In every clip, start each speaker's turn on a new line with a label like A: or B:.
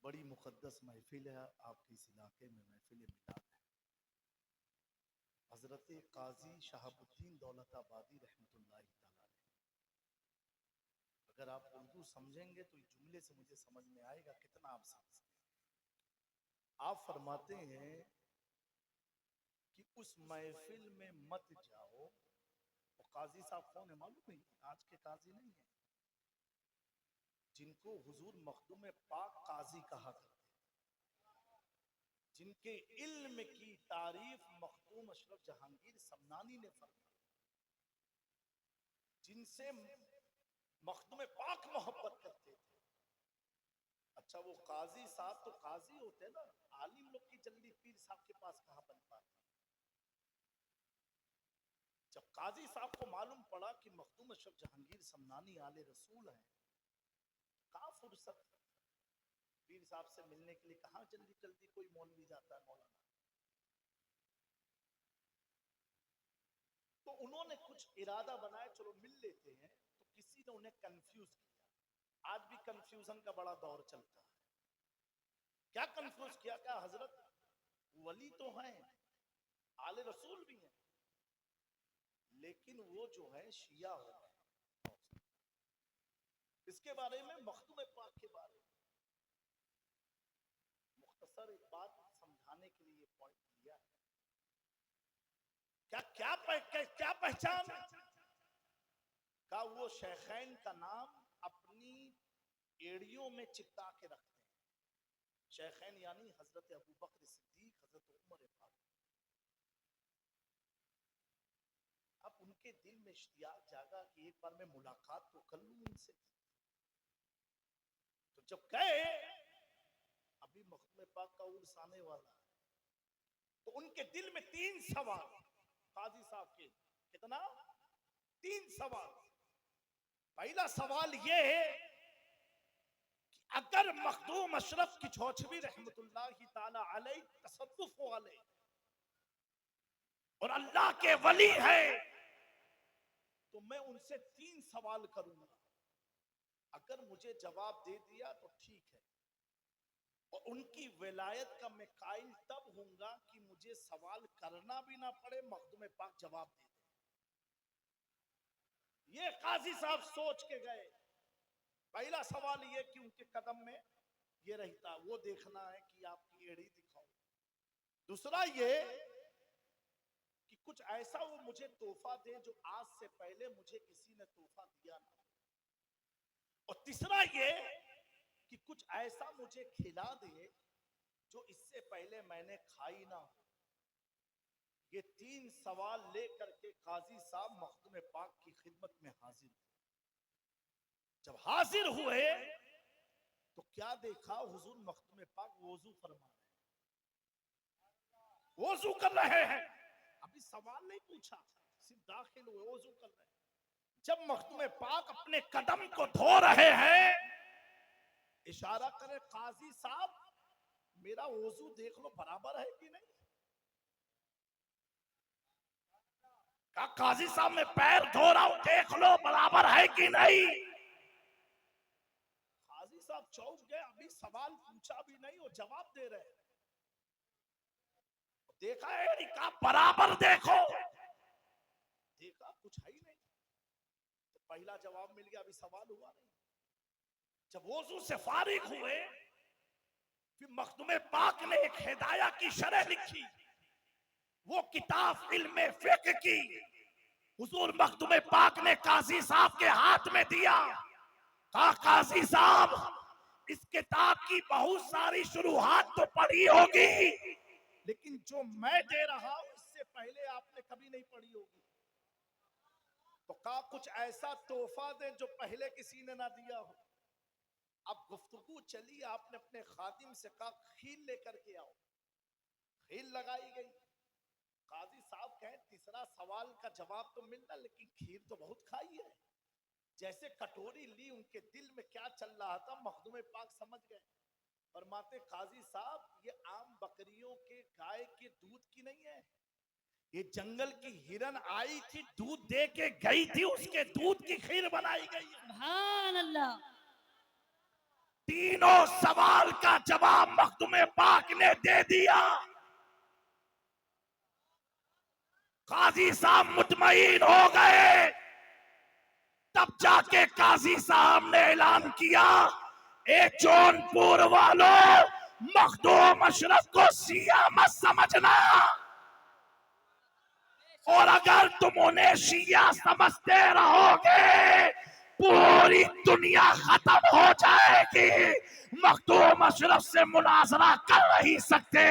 A: बड़ी मुक़द्दस महफिल है आपके इस इलाके में, महफिल मिलाद है। हज़रत काजी शहाबुद्दीन दौलताबादी रहमतुल्लाहि तआला अलैह। अगर आप उर्दू समझेंगे तो इस जुमले से मुझे समझ में आएगा कितना आप समझ सकते। आप फरमाते हैं कि उस महफिल में मत जाओ। वो काजी साहब कौन है मालूम है? आज के काजी नहीं है, जिनको हुजूर मखदूम पाक काजी कहा करते, जिनके इल्म की तारीफ मखदूम अशरफ जहांगीर समनानी ने फरमाई, जिनसे मखदूम पाक मोहब्बत करते थे। अच्छा, वो काजी साहब तो काजी होते ना, आलिम लोग की जल्दी पीर साहब के पास कहां बन पाता। जब काजी साहब को मालूम पड़ा कि मखदूम अशरफ जहांगीर समनानी आले रसूल हैं, कहां फुर्सत पीर साहब से मिलने के लिए, कहां जल्दी जल्दी कोई मौलवी जाता है मौलाना। तो उन्होंने कुछ इरादा बनाया, चलो मिल लेते हैं। तो किसी ने उन्हें कंफ्यूज किया। आज भी कंफ्यूजन का बड़ा दौर चलता है। क्या कंफ्यूज किया? क्या हजरत वली तो हैं, आले रसूल भी हैं, लेकिन वो जो है शिया हो गए। इसके बारे में, मखदूम पाक के बारे में मुख्तसर एक बात समझाने के लिए पॉइंट लिया है। क्या क्या क्या पहचान का? वो शेखैन का नाम अपनी एड़ियों में चिपका के रखते हैं। शेखैन यानी हजरत अबू बकर सिद्दीक, हजरत उमर फारूक। अब उनके दिल में इश्तियाक जागा कि एक बार मैं मुलाकात तो कर लूं उनसे। तो जब गए, अभी मखदूम पाक का उर्स आने वाला है, तो उनके दिल में तीन सवाल काजी साहब के। कितना? तीन सवाल। पहला सवाल यह है कि अगर मखदूम अशरफ की चौचबी रहमतुल्लाहि ताला अलैह तसव्वुफ वाले और अल्लाह के वली है, तो मैं उनसे तीन सवाल करूंगा। अगर मुझे जवाब दे दिया तो ठीक है, और उनकी विलायत का मैं कायल तब हूंगा कि मुझे सवाल करना भी ना पड़े, मखदूम पाक जवाब दे दे। ये काजी साहब सोच के गए। पहला सवाल ये कि उनके कदम में ये रहता, वो देखना है कि आपकी एड़ी दिखाओ। दूसरा ये कि कुछ ऐसा वो मुझे तोहफा दे जो आज से पहले मुझे किसी ने तोहफा दिया ना। और तीसरा ये कि कुछ ऐसा मुझे खिला दे जो इससे पहले मैंने खाई ना हो। ये तीन सवाल लेकर के काजी साहब मखदूम पाक की खिदमत में हाजिर हुए। जब हाजिर हुए तो क्या देखा? हुजूर मखदूम पाक वोजू फरमा रहे हैं, वोजू कर रहे हैं। अभी सवाल नहीं पूछा, सिर्फ दाखिल हुए, वोजू कर रहे हैं। जब मखदूम पाक अपने कदम को धो रहे हैं, इशारा करे, काजी साहब मेरा वोजू देख लो बराबर है कि नहीं। का काजी साहब मैं पैर धो रहा हूं, देख लो बराबर है कि नहीं। काजी साहब चौंक गए। अभी सवाल पूछा भी नहीं और जवाब दे रहे हैं। देखा है का बराबर देखो, देखा कुछ है ही नहीं। तो पहला जवाब मिल गया, अभी सवाल हुआ नहीं। जब वोजू से फारिग हुए, फिर मखदूम पाक ने एक हिदाया की शरह लिखी। वो किताब इल्म फिक्र की हुजूर मखदूम पाक ने काजी साहब के हाथ में दिया। कहा, काजी साहब इस किताब की बहुत सारी शुरुआत तो पढ़ी होगी, लेकिन जो मैं दे रहा हूं इससे पहले आपने कभी नहीं पढ़ी होगी। तो कहा, कुछ ऐसा तोहफा दे जो पहले किसी ने ना दिया हो। अब गुफ्तगू चली, आपने अपने खादिम से कहा, खील लेकर के आओ। खील लगाई गई। काजी साहब कहे, तीसरा सवाल का जवाब तो मिलना, लेकिन खीर तो बहुत खाई है। जैसे कटोरी ली, उनके दिल में क्या चल रहा था मखदूम पाक समझ गए। फरमाते, काजी साहब ये आम बकरियों के गाय के दूध की नहीं है, ये जंगल की हिरन आई थी, दूध दे के गई थी, उसके दूध की खीर बनाई गई है।
B: सुभान अल्लाह।
A: तीनों सवाल का जवाब मखदूम पाक ने दे दिया। काजी साहब मुतमईन हो गए। तब जाके काजी साहब ने ऐलान किया, ए जौनपुर वालों, मखदूम अशरफ को शिया मत समझना, और अगर तुम उन्हें शिया समझते रहोगे पूरी दुनिया खत्म हो जाएगी। मखदूम अशरफ से मुनाजरा कर नहीं सकते।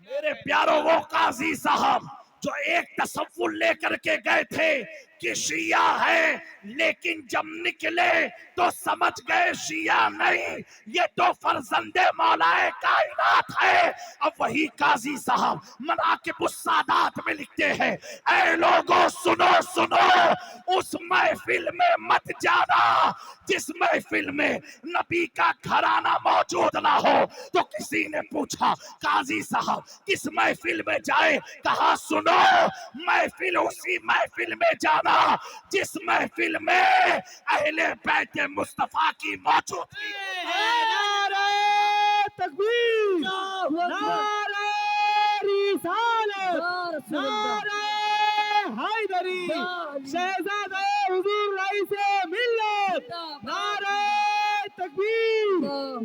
A: मेरे प्यारों, वो काजी साहब जो एक तसव्वुर लेकर के गए थे कि शिया है, लेकिन जब निकले तो समझ गए शिया नहीं, ये तो फर्जंदे मौलाए कायनात है। अब वही काजी साहब मनाकिबुस सादात में लिखते हैं, ऐ लोगों सुनो सुनो, उस महफिल में मत जाना जिस महफिल में नबी का घराना मौजूद ना हो। तो किसी ने पूछा, काजी साहब किस महफिल में जाए? कहा, सुनो, महफिल उसी महफिल में जाना जिस महफिल में अहले बैत मुस्तफा की मौजूदगी।
B: नारे तकबीर, नारे रिसालत, नारे हैदरी, शहजादे हुजूर रईसे मिल्लत, नारे तकबीर,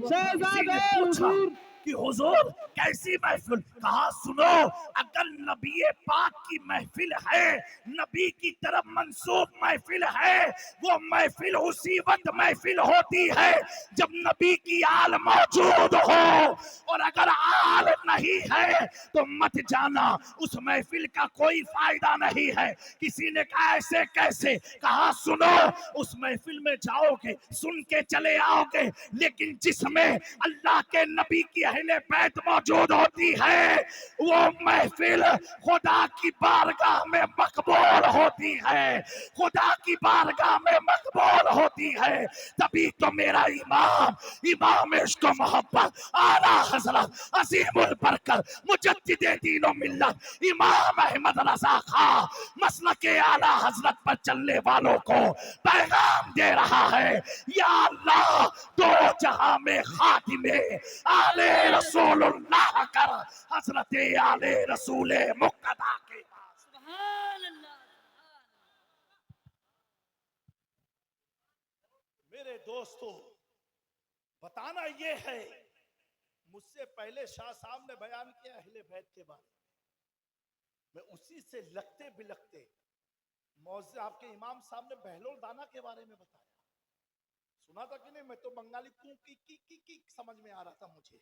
B: शहजादे हुजूर।
A: कि हुजूर कैसी महफिल? कहा, सुनो, अगर नबी पाक की महफिल है, नबी की तरफ मंसूब महफिल है, वो महफिल उसी वक्त महफिल होती है जब नबी की आल मौजूद हो, और अगर आल नहीं है तो मत जाना, उस महफिल का कोई फायदा नहीं है। किसी ने कहा, ऐसे कैसे? कहा, सुनो, उस महफिल में जाओगे, सुन के चले आओगे, लेकिन जिसमें अल्लाह के नबी की अहले बैत मौजूद होती है, वो महफिल खुदा की बारगाह में मकबूल होती है, खुदा की बारगाह में मकबूल होती है। तभी तो मेरा इमाम, इमाम इश्क मोहब्बत आला हजरत अजीमुल बरकत मुजद्दिदे दीन व मिल्लत इमाम अहमद रजा खां मसलके आला हजरत पर चलने वालों को पैगाम दे रहा है, या अल्लाह दो जहां में खातिमे आले रसूलुल्लाह कर, हजरत आले रसूल मुक्तदा के पास। मेरे दोस्तों, बताना ये है, मुझसे पहले शाह साहब ने बयान किया अहले बैत के बारे में, मैं उसी से लगते बिलगते मौज़े आपके इमाम साहब ने बहलोल दाना के बारे में बताया। सुना था कि नहीं? मैं तो बंगाली की समझ में आ रहा था मुझे,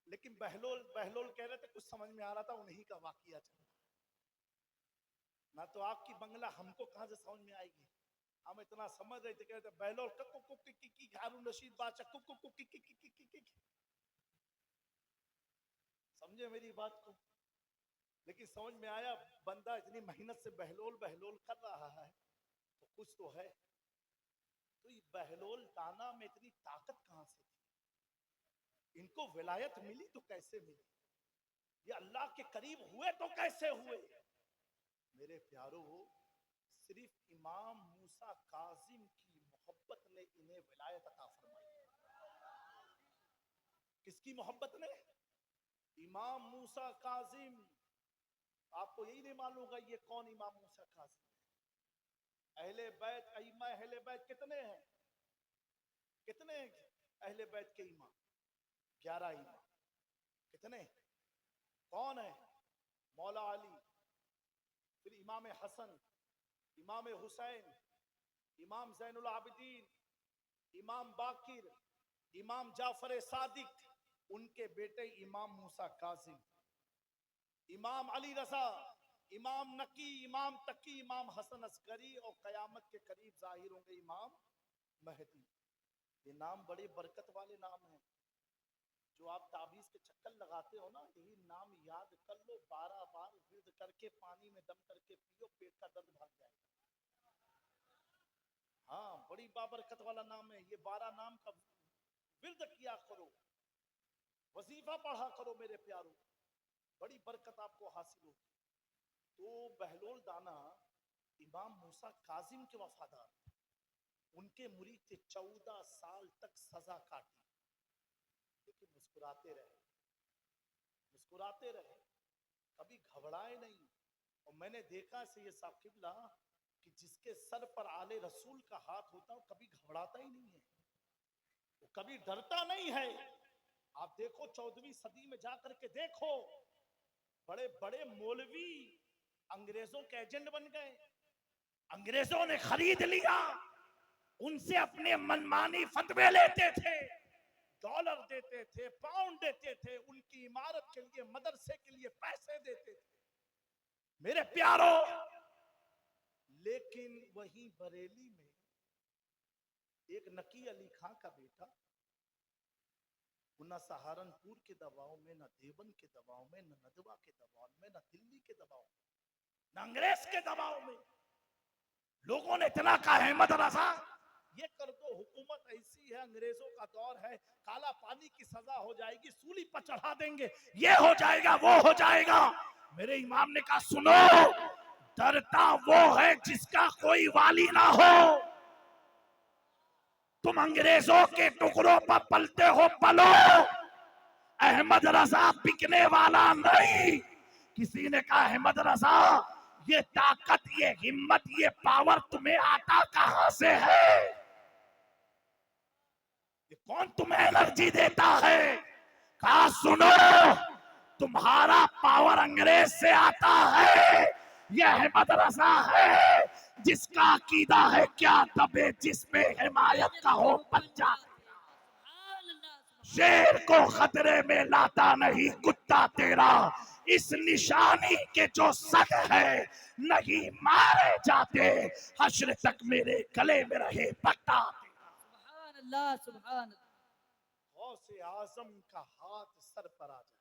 A: लेकिन बहलोल बहलोल कह रहे थे, कुछ समझ में आ रहा था, उन्हीं का वाकिया चल रहा ना। तो आपकी बंगला हमको कहां से समझ में आएगी? हम इतना समझ रहे थे, कह रहे थे बहलोल की हारून रशीद बादशाह की। समझे मेरी बात को? लेकिन समझ में आया, बंदा इतनी मेहनत से बहलोल बहलोल कर रहा है तो कुछ तो है। तो ये बहलोल दाना में इतनी ताकत कहां से थी? इनको विलायत मिली तो कैसे मिली? ये अल्लाह के करीब हुए तो कैसे हुए? मेरे प्यारों, सिर्फ इमाम मूसा काजिम की मोहब्बत ने इन्हें विलायत अता फरमाई। किसकी मोहब्बत ने? इमाम मूसा काजिम। आपको यही नहीं मालूम होगा ये कौन इमाम मूसा काजिम है? अहले बैत, अइम्मा अहले बैत कितने हैं? कितने अहले बैत के इमाम? 11 इमाम। कितने? कौन है? मौला अली, फिर इमाम हसन, इमाम हुसैन, इमाम जैनुल आबिदीन, इमाम बाकिर, इमाम जाफर सादिक, उनके बेटे इमाम मूसा काजिम, इमाम अली रजा, इमाम नकी, इमाम तकी, इमाम हसन अस्करी, और कयामत के करीब जाहिर होंगे इमाम महदी। ये नाम बड़े बरकत वाले नाम हैं। जो आप ताबीज के चक्कर लगाते हो ना, यही नाम याद कर लो, 12 बार विर्द करके पानी में दम करके पियो, पेट का दर्द भाग जाएगा। हाँ, बड़ी बाबरकत वाला नाम है ये। 12 नाम का विर्द किया करो, वजीफा पढ़ा करो मेरे प्यारों, बड़ी बरकत आपको हासिल होगी। तो बहलोल दाना इमाम मूसा काजिम के वफादार, उनके मुरीद थे, 14 साल तक सजा काटी, लेकिन मुस्कुराते रहे, मुस्कुराते रहे, कभी घबराए नहीं। और मैंने देखा से ये साकिबला कि जिसके सर पर आले रसूल का हाथ होता है वो कभी घबराता ही नहीं है, वो कभी डरता नहीं है। आप देखो 14वीं सदी में जाकर के देखो, बड़े बड़े मौलवी अंग्रेजों के एजेंट बन गए, अंग्रेजों ने खरीद लिया, उनसे अपने मनमानी फतवे लेते थे, डॉलर देते थे, पाउंड देते थे, उनकी इमारत के लिए, मदरसे के लिए पैसे देते थे मेरे प्यारों। लेकिन वहीं बरेली में एक नकी अली खां का बेटा, न सहारनपुर के दबाव में, न देवबंद के दबाव में, न नदवा के दबाव में, न दिल्ली के दबाव में, न अंग्रेज के दबाव में, लोगों ने इतना कहा अहमद रजा ये कर दो, हुकूमत ऐसी है, अंग्रेजों का दौर है, काला पानी की सजा हो जाएगी, सूली पर चढ़ा देंगे, ये हो जाएगा, वो हो जाएगा। मेरे इमाम ने कहा सुनो, डरता वो है जिसका कोई वाली ना हो। तुम अंग्रेजों के टुकड़ों पर पलते हो, पलो, अहमद रजा बिकने वाला नहीं। किसी ने कहा अहमद रजा ये ताकत, ये हिम्मत, ये पावर तुम्हें आता कहां से है? ये कौन तुम्हें एनर्जी देता है? कहा सुनो, तुम्हारा पावर अंग्रेज से आता है, यह अहमद रजा है जिसका अकीदा है क्या दबे जिसमें हिमायत का हो पंजा। शेर को खतरे में लाता नहीं कुत्ता तेरा, इस निशानी के जो सग है नहीं मारे जाते, हश्र तक मेरे गले में रहे पट्टा तेरा।
C: सुभान अल्लाह, सुभान अल्लाह।
A: गौसे आजम का हाथ सर पर आ जाए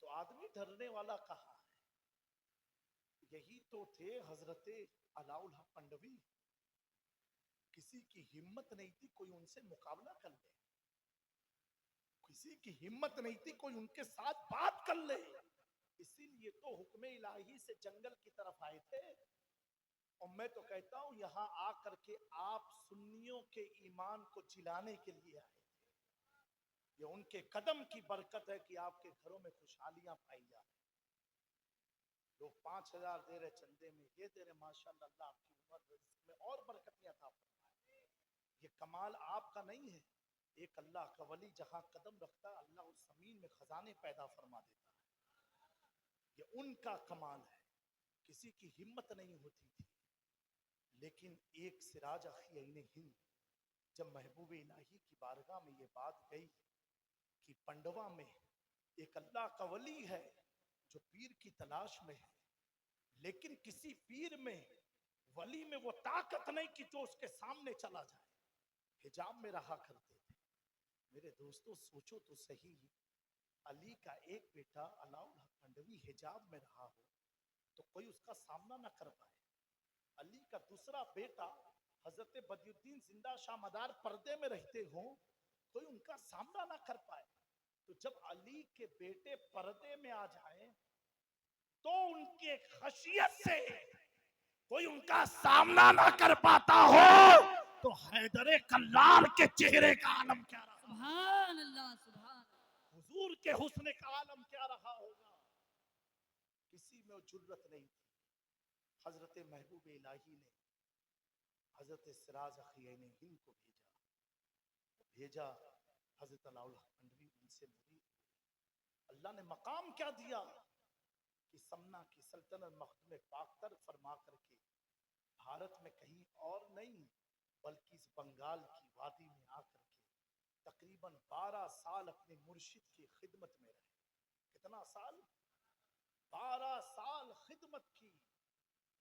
A: तो आदमी डरने वाला कहाँ है? यही तो थे हजरते अलाउल हक पंडवी, किसी की हिम्मत नहीं थी कोई उनसे मुकाबला कर ले, किसी की हिम्मत नहीं थी कोई उनके साथ बात कर ले, इसीलिए तो हुक्म इलाही से जंगल की तरफ आए थे। और मैं तो कहता हूं यहां आकर के आप सुन्नियों के ईमान को जिलाने के लिए आए थे। ये उनके कदम की बरकत है कि आपके घरों में खुशहालियां पाई जा रही। लोग 5,000 दे रहे चंदे में, ये दे रहे, माशाअल्लाह, अल्लाह आपकी उम्र रिज़्क़ में और बरकतियां अता फरमाए। ये कमाल आपका नहीं है, एक अल्लाह का वली जहां कदम रखता है अल्लाह उस जमीन में खजाने पैदा फरमा देता है, ये उनका कमाल है। किसी की हिम्मत नहीं होती थी, लेकिन एक सिराज अखियैन हिंद जब महबूब इलाही की बारगाह में ये बात गई कि पंडवा में एक अल्लाह का वली है जो पीर की तलाश में है, लेकिन किसी पीर में, वली में वो ताकत नहीं कि जो उसके सामने चला जाए, हिजाब में रहा करते थे। मेरे दोस्तों सोचो तो सही, अली का एक बेटा अलाउल हक पंडवी हिजाब में रहा हो तो कोई उसका सामना ना कर पाए, अली का दूसरा बेटा हजरत बदियुद्दीन जिंदा शाह मदार पर्दे में रहते हो कोई उनका सामना ना कर पाए, तो जब अली के बेटे पर्दे में आ जाए तो उनके खशियत से कोई उनका सामना ना कर पाता हो तो हैदरे कल्लार के चेहरे का आलम क्या रहा,
C: सुभान अल्लाह, सुभान अल्लाह।
A: हुजूर के हुस्न का आलम क्या रहा होगा। किसी में वो जुर्रत नहीं थी। हजरत महबूब इलाही ने हजरत सिराज अखियैन हिंद को भेजा, हजरत अलाउल हक पंडवी उनसे मुरीद हुए। अल्लाह ने मकाम क्या दिया कि समना की सल्तनत मखदूम पाकतर फरमा करके भारत में कहीं और नहीं बल्कि इस बंगाल की वादी में आकर के तकरीबन 12 साल अपने मुर्शिद की खिदमत में रहे। कितना साल? 12 साल खिदमत की।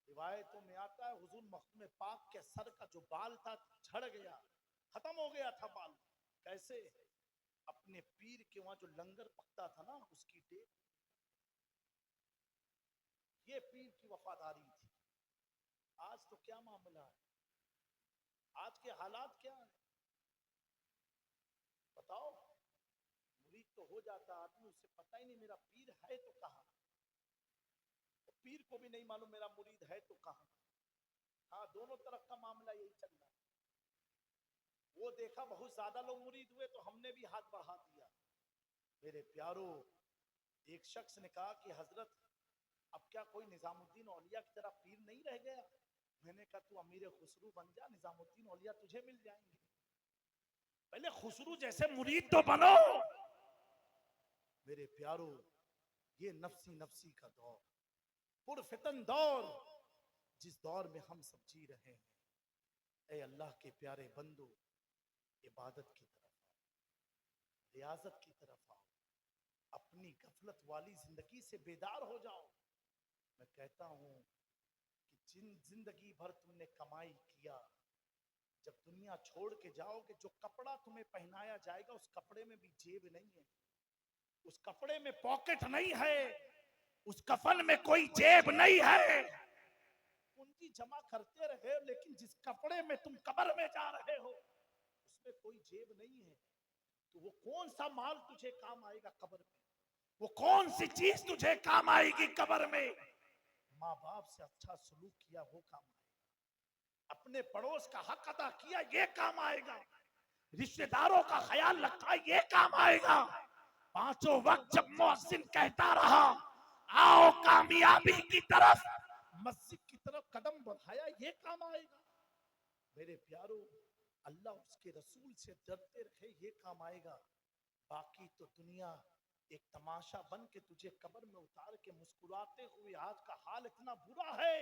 A: रिवायतों में आता है हुजूर मखदूम पाक के सर का जो बाल था झड़ गया, खत्म हो गया था बाल। कैसे? अपने पीर के वहां जो लंगर पकता था ना उसकी डेट, ये पीर की वफादारी थी। आज तो क्या मामला है, आज के हालात क्या है बताओ। मुरीद तो हो जाता आदमी, उसे पता ही नहीं मेरा पीर है तो कहां, पीर को भी नहीं मालूम मेरा मुरीद है तो कहां। हाँ, दोनों तरफ का मामला यही चल रहा है। वो देखा बहुत ज्यादा लोग मुरीद हुए तो हमने भी हाथ बढ़ा दिया। मेरे प्यारो, एक शख्स ने कहा कि हजरत अब क्या कोई निजामुद्दीन औलिया की तरह पीर नहीं रह गया? मैंने कहा तू अमीर खुसरू बन जा, निजामुद्दीन औलिया तुझे मिल जाएंगे। पहले खुसरू जैसे मुरीद तो बनो। मेरे प्यारो, ये नफसी नफसी का दौर, पुरफितन दौर, जिस दौर में हम सब जी रहे हैं, ए अल्लाह के प्यारे बंदो, इबादत की तरफ आओ, रियाजत की तरफ आओ, अपनी गफलत वाली जिंदगी से बेदार हो जाओ। मैं कहता हूं कि जिंदगी भर तुमने कमाई किया, जब दुनिया छोड़ के जाओगे, जो कपड़ा तुम्हें पहनाया जाएगा उस कपड़े में भी जेब नहीं है, उस कपड़े में पॉकेट नहीं है, उस कफन में कोई जेब नहीं है। पूंजी जमा करते रहे, लेकिन जिस कपड़े में तुम कब्र में जा रहे हो उसमें कोई जेब नहीं है। तो वो कौन सा माल तुझे काम आएगा कब्र में? वो कौन सी चीज तुझे काम आएगी कब्र में? माँ बाप से अच्छा सलूक किया वो काम आएगा, अपने पड़ोस का हक अदा किया ये काम आएगा, रिश्तेदारों का ख्याल रखा ये काम आएगा। पांचों वक्त जब मुअज्जिन कहता रहा आओ कामयाबी की तरफ, मस्जिद की तरफ कदम बढ़ाया ये काम आएगा। मेरे प्यारो, अल्लाह उसके रसूल से डरते रहे ये काम आएगा। बाकी तो दुनिया एक तमाशा बन के तुझे कब्र में उतार के मुस्कुराते हुए, आज का हाल इतना बुरा है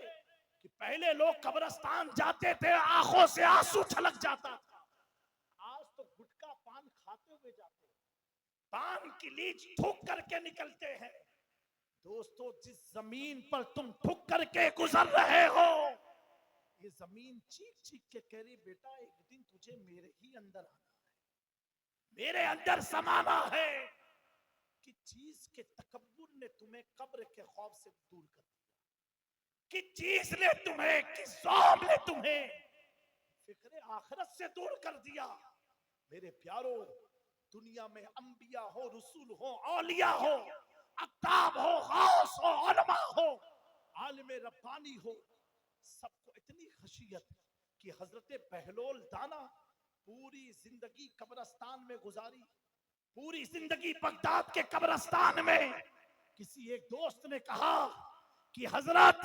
A: कि पहले लोग कब्रिस्तान जाते थे आंखों से आंसू छलक जाता था, आज तो गुटखा पान खाते हुए जाते हैं, पान की लीच थूक करके निकलते हैं। दोस्तों, जिस जमीन पर तुम थूक करके गुजर रहे हो, ये जमीन चीख चीख के कह रही बेटा एक दिन तुझे मेरे ही अंदर आना है, मेरे अंदर समाना है। कि चीज के तकब्बुर ने तुम्हें कब्र के खौफ से दूर कर दिया, कि चीज ने तुम्हें, कि ज़ौम ने तुम्हें फिक्र आखिरत से दूर कर दिया। मेरे प्यारो, दुनिया में अंबिया हो, रसूल हो, औलिया हो, अक्ताब हो, गौस हो, उलमा हो, आलिम रब्बानी हो, सबको इतनी खशियत कि हजरत बहलोल दाना पूरी जिंदगी कब्रिस्तान में गुजारी, पूरी जिंदगी बगदाद के कब्रिस्तान में। किसी एक दोस्त ने कहा कि हजरत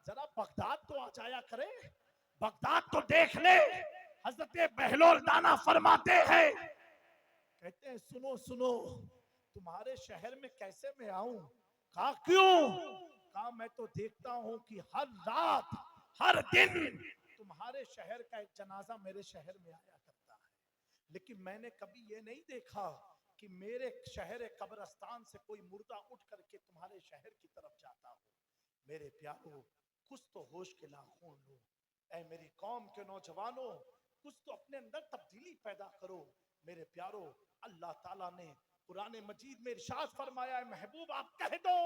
A: जरा बगदाद तो आ जाया करे, बगदाद तो देख ले। हजरत बहलोल दाना फरमाते हैं, कहते हैं सुनो सुनो, तुम्हारे शहर में कैसे मैं आऊं? कहा क्यों? कहा मैं तो देखता हूं कि हर रात हर दिन तुम्हारे शहर का एक जनाजा मेरे शहर में आया करता है, लेकिन मैंने कभी ये नहीं देखा कि मेरे शहर कब्रिस्तान से कोई मुर्दा उठ करके तुम्हारे शहर की तरफ जाता हो। मेरे प्यारो, कुछ तो होश के लाखों लो। ऐ मेरी कौम के नौजवानों, कुछ तो अपने अंदर तब्दीली पैदा करो। मेरे प्यारो, अल्लाह ताला ने कुरान मजीद में इरशाद फरमाया है, महबूब आप कह दो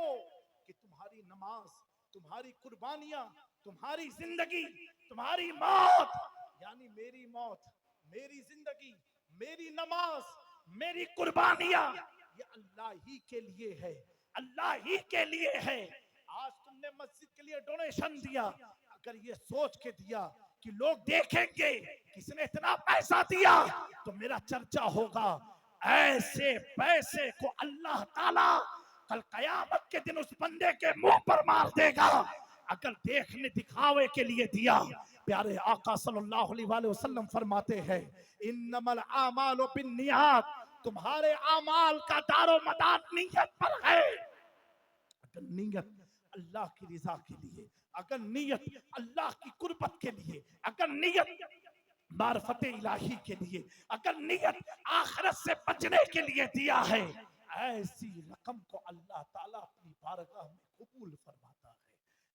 A: कि तुम्हारी नमाज, तुम्हारी कुर्बानियां, तुम्हारी जिंदगी, तुम्हारी मौत, यानी मेरी मौत, मेरी जिंदगी, मेरी नमाज, मेरी कुर्बानियां, ये अल्लाह ही के लिए है, अल्लाह ही के लिए है। आज तुमने मस्जिद के लिए डोनेशन दिया, अगर ये सोच के दिया कि लोग देखेंगे किसने इतना पैसा दिया तो मेरा चर्चा होगा, ऐसे पैसे को अल्लाह ताला कल कयामत के दिन उस बंदे के मुंह पर मार देगा अगर देखने दिखावे के लिए दिया। प्यारे आका सल्लल्लाहु अलैहि वसल्लम फरमाते हैं, इन्नमल आमालु बिन्नियात, तुम्हारे आमाल का दारो मदार नियत पर है। अगर नियत अल्लाह की रज़ा के लिए, अगर नियत अल्लाह की कुर्बत के लिए, अगर नियत मार्फत इलाही के लिए, अगर नियत आखिरत से बचने के लिए दिया है, ऐसी रकम को अल्लाह ताला अपनी बारगाह में कबूल फरमाता है।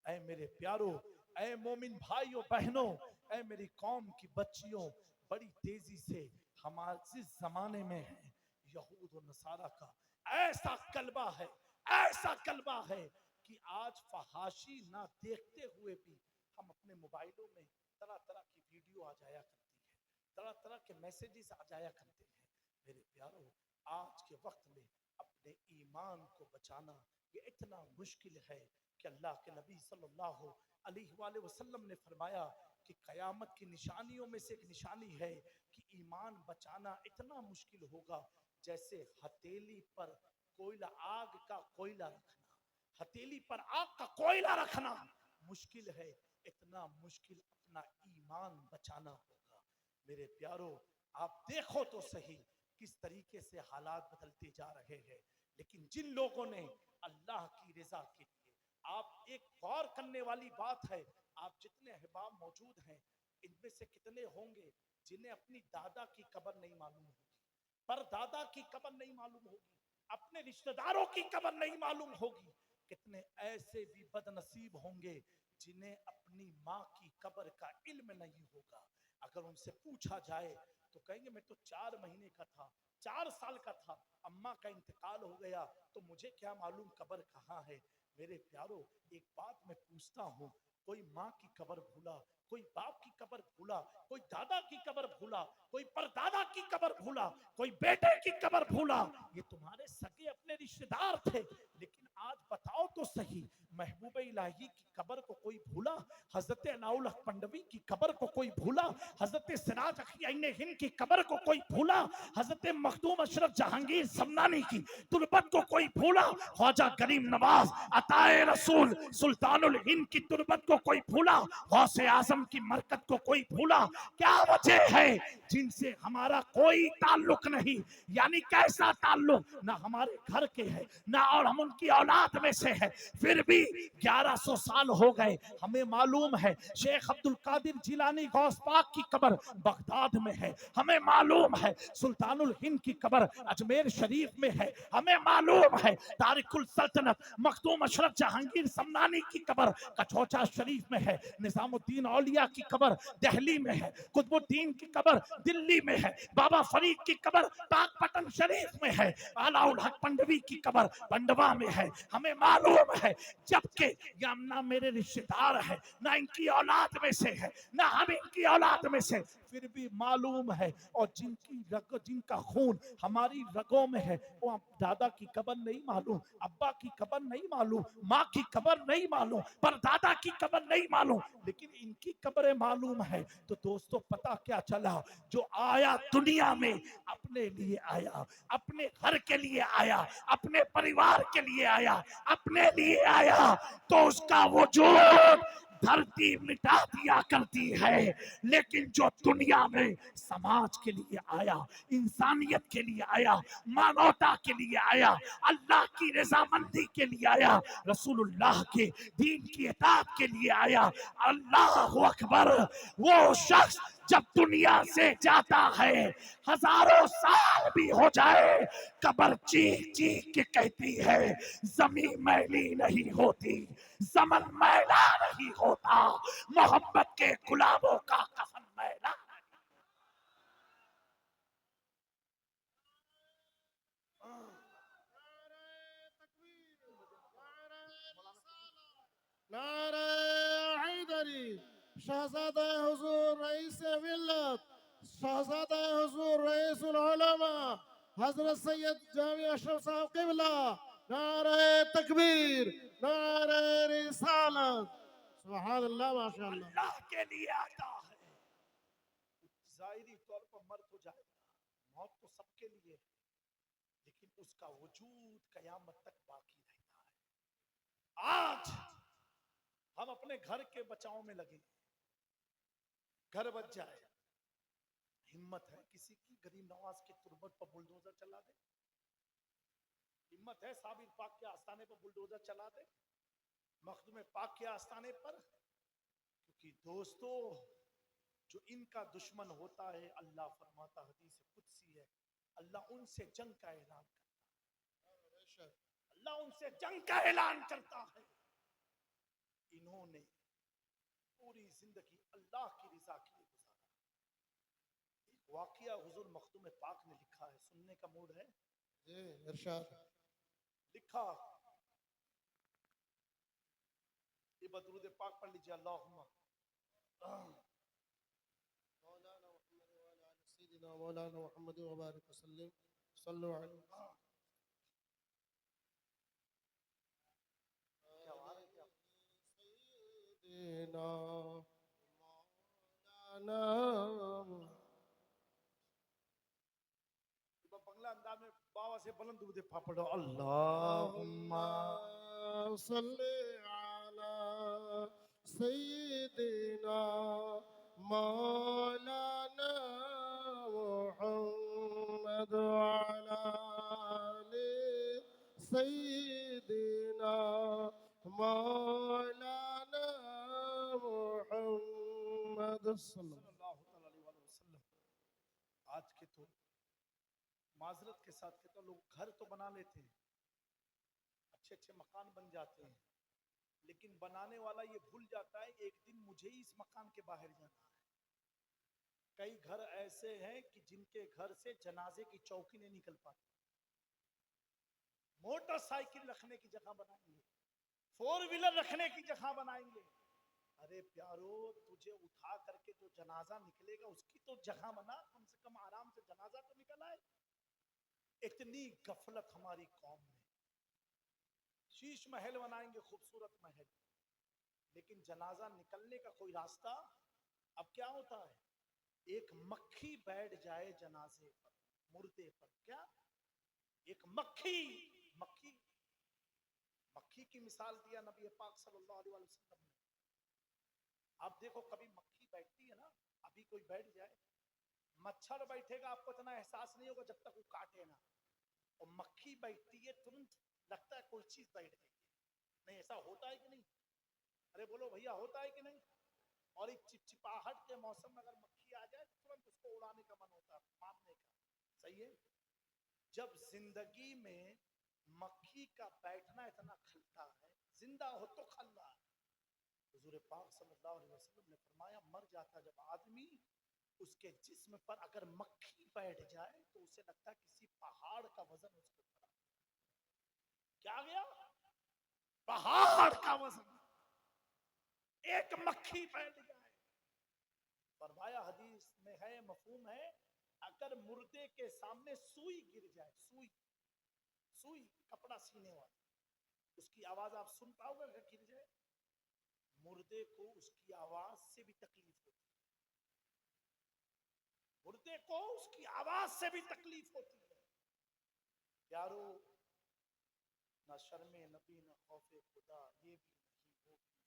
A: ऐ मेरे प्यारो, ऐ मोमिन भाइयों बहनों, ऐ मेरी कौम की बच्चियों, बड़ी तेजी से हमारे जिस जमाने में है यहूद और नसारा का ऐसा कलबा है, ऐसा कलबा है कि आज फहाशी ना देखते हुए भी हम अपने मोबाइलों में तरह तरह की वीडियो आ जाया करती है, तरह तरह के मैसेजेस आ जाया करते हैं। मेरे प्यारो, आज के वक्त में अपने ईमान को बचाना ये इतना मुश्किल है कि अल्लाह के नबी सल्लल्लाहु अलैहि वसल्लम ने फरमाया कि कयामत की निशानियों में से एक निशानी है कि ईमान बचाना इतना मुश्किल होगा जैसे हथेली पर कोयला, आग का कोयला रखना। हथेली पर आग का कोयला रखना मुश्किल है, इतना मुश्किल अपना ईमान बचाना होगा। मेरे प्यारो, आप देखो तो सही किस तरीके से हालात बदलते जा रहे हैं। लेकिन जिन लोगों ने अल्लाह की रजा के लिए, आप एक गौर करने वाली बात है, आप जितने अहबाब मौजूद हैं इनमें से कितने होंगे जिन्हें अपनी दादा की कब्र नहीं मालूम होगी, पर दादा की कब्र नहीं मालूम होगी, अपने रिश्तेदारों की कब्र नहीं मालूम होगी। कितने ऐसे भी बदनसीब होंगे जिन्हें अपनी माँ की कब्र का इल्म नहीं होगा। अगर उनसे पूछा जाए तो कहेंगे मैं तो 4 महीने का था, 4 साल का था, अम्मा का इंतकाल हो गया, तो मुझे क्या मालूम कब्र कहाँ है। मेरे प्यारो, एक बात मैं पूछता हूँ, कोई माँ की कब्र भूला, कोई बाप की कब्र भूला, कोई दादा की कब्र भूला, कोई परदादा की कब्र भूला, कोई बेटे की कब्र भूला, ये तुम्हारे सगे अपने रिश्तेदार थे। लेकिन आज बताओ तो सही, महबूब इलाही की कब्र को कोई भूला? हजरत अनाउल हक पंडवी की कब्र को कोई भूला? हजरत सिराज अखियाइन हिंद की कब्र को कोई भूला? हजरत मखदूम अशरफ जहांगीर समनानी की तुरबत को कोई भूला? ख्वाजा करीम नवाज अताए रसूल सुल्तानुल हिंद की तुरबत को कोई भूला? गौसे आजम की मरकत को कोई भूला? क्या वजह है जिनसे हमारा कोई ताल्लुक नहीं? यानी कैसा ताल्लुक? ना हमारे घर के है, ना और हम उनकी औलाद में से है, फिर भी 1100 साल हो गए। हमें मालूम है शेख अब्दुल कादिर जिलानी गौस पाक की कब्र बगदाद में है, हमें मालूम है सुल्तानुल हिंद की कब्र अजमेर शरीफ में है, हमें मालूम है तारिकुल सल्तनत मखदूम अशरफ जहांगीर समनानी की कब्र कचौचा शरीफ में है, निजामुद्दीन औलिया की कब्र दिल्ली में है, कुतुबुद्दीन की कब्र दिल्ली में है, बाबा फरीद की कब्र पाकपटन शरीफ में है, अलाउल हक पंडवी की कब्र पंडवा में है। हमें मालूम है, जबकि ये ना मेरे रिश्तेदार है, ना इनकी औलाद में से है, ना हम इनकी औलाद में से, फिर भी मालूम है। और जिनका खून हमारी रगों में है, वो दादा की कब्र नहीं मालूम, अब्बा की कब्र नहीं मालूम, माँ की कब्र नहीं मालूम, पर दादा की कब्र नहीं मालूम, लेकिन इनकी कब्रें मालूम है। तो दोस्तों, पता क्या चला? जो आया दुनिया में अपने लिए आया, अपने घर के लिए आया, अपने परिवार के लिए आया, अपने लिए आया, तो उसका वजूद धरती मिटा दिया करती है। लेकिन जो दुनिया में समाज के लिए आया, इंसानियत के लिए आया, मानवता के लिए आया, अल्लाह की रजामंदी के लिए आया, रसूलुल्लाह के दीन की इताअत के लिए आया, अल्लाह अकबर, वो शख्स जब दुनिया से जाता है, हजारों साल भी हो जाए, कब्र चीख चीख के कहती है जमीन मैली नहीं होती, ज़मन मैला नहीं होता, मोहब्बत के गुलामों का कफन मैला।
B: नारे हैदरी, शहजादा हुजूर रईस मिल्लत, शहजादा हुजूर रईसुल उलमा हजरत सैयद जामी अशरफ साहब क़िबला, नारे तकबीर, नारे रिसालत, सुभान अल्लाह, माशाअल्लाह।
A: अल्लाह के लिए आता है। जाहिरी तौर पर मर तो जाएगा, मौत तो सबके लिए है, लेकिन उसका वजूद कयामत तक बाकी रहता है। आज हम अपने घर के बचाव में लगे, घर बच जाए, हिम्मत है किसी की गरीब नवाज की तुरबत पर बुलडोजर चला दे? हिम्मत है साबिर पाक के आस्थाने पर बुलडोजर चला दे, मखदूम पाक के आस्थाने पर? क्योंकि दोस्तों, जो इनका दुश्मन होता है, अल्लाह फरमाता हदीस कुदसी है, अल्लाह उनसे जंग का ऐलान करता है, अल्लाह उनसे जंग का ऐलान करता है। इन्होंने पूरी जिंदगी अल्लाह की रजा के लिए गुजारा। एक वाकया हुजूर मखदूम पाक ने लिखा है, सुनने का मूड है?
B: जी, इरशाद।
A: लिखा, ये बदरूद पाक पढ़ लीजिए, अल्लाहुम्मा
B: मौलाना मोहम्मद व बारिक वसल्लम सल्लल्लाहु अलैहि वसल्लम। सैयदना मौलाना
A: बंगला अंदाज में बाबा से बुलंद दुरूद पाक पढ़ो अल्लाहुम्मा
B: सल्ले अला सैयदना मौलाना मुहम्मद अला आले सैयदना मौलाना मुहम्मद
A: सल्लल्लाहु अलैहि वसल्लम। आज के तो माजरत के साथ कहता हूं, लोग घर तो बना लेते हैं, अच्छे अच्छे मकान बन जाते हैं, लेकिन बनाने वाला ये भूल जाता है एक दिन मुझे ही इस मकान के बाहर जाना है। कई घर ऐसे हैं कि जिनके घर से जनाजे की चौकी नहीं निकल पाती। मोटरसाइकिल रखने की जगह बनाएंगे, 4 व्हीलर रखने की जगह बनाएंगे। अरे प्यारो, तुझे उठा करके जो जनाजा निकलेगा उसकी तो जगह बना, कम से कम आराम से जनाजा तो निकल आए। इतनी गफलत हमारी कौम में। शीश महल बनाएंगे, खूबसूरत महल, लेकिन जनाजा निकलने का कोई रास्ता। अब क्या होता है, एक मक्खी बैठ जाए जनाजे पर, मुर्दे पर, क्या एक मक्खी मक्खी मक्खी की मिसाल दिया नबी पाक सल्लल्लाहु अलैहि वसल्लम ने। आप देखो, कभी मक्खी बैठती है ना, अभी कोई बैठ जाए, मच्छर बैठेगा आपको इतना एहसास नहीं होगा जब तक वो काटे ना, और मक्खी बैठती है तुरंत लगता है कोई चीज बैठ गई। नहीं, ऐसा होता है कि नहीं? अरे बोलो भैया, होता है कि नहीं? और एक चिपचिपाहट के मौसम में अगर मक्खी आ जाए तो तुरंत उसको उड़ाने का मन होता है, मारने का। सही है। जब जिंदगी में मक्खी का बैठना इतना खलता है, जिंदा हो तो खल्ला है। हुजूर पाक सल्लल्लाहु अलैहि वसल्लम ने फरमाया, मर जाता जब आदमी, उसके जिस्म पर अगर मक्खी बैठ जाए तो उसे लगता है किसी पहाड़ का वजन उसके ऊपर आ गया। क्या गया? पहाड़ का वजन। एक मक्खी बैठ जाए। फरमाया, हदीस में है, मफहूम है, अगर मुर्दे के सामने सुई गिर जाए, सुई सुई कपड़ा सीने वाली, उसकी आवाज आप सुन पाओगे अगर गिर जाए? मुर्दे को उसकी आवाज से भी तकलीफ होती है। मुर्दे को उसकी आवाज से भी तकलीफ होती है। यारो, ना शर्मे नबी ना खौफे खुदा, ये भी नहीं वो भी नहीं।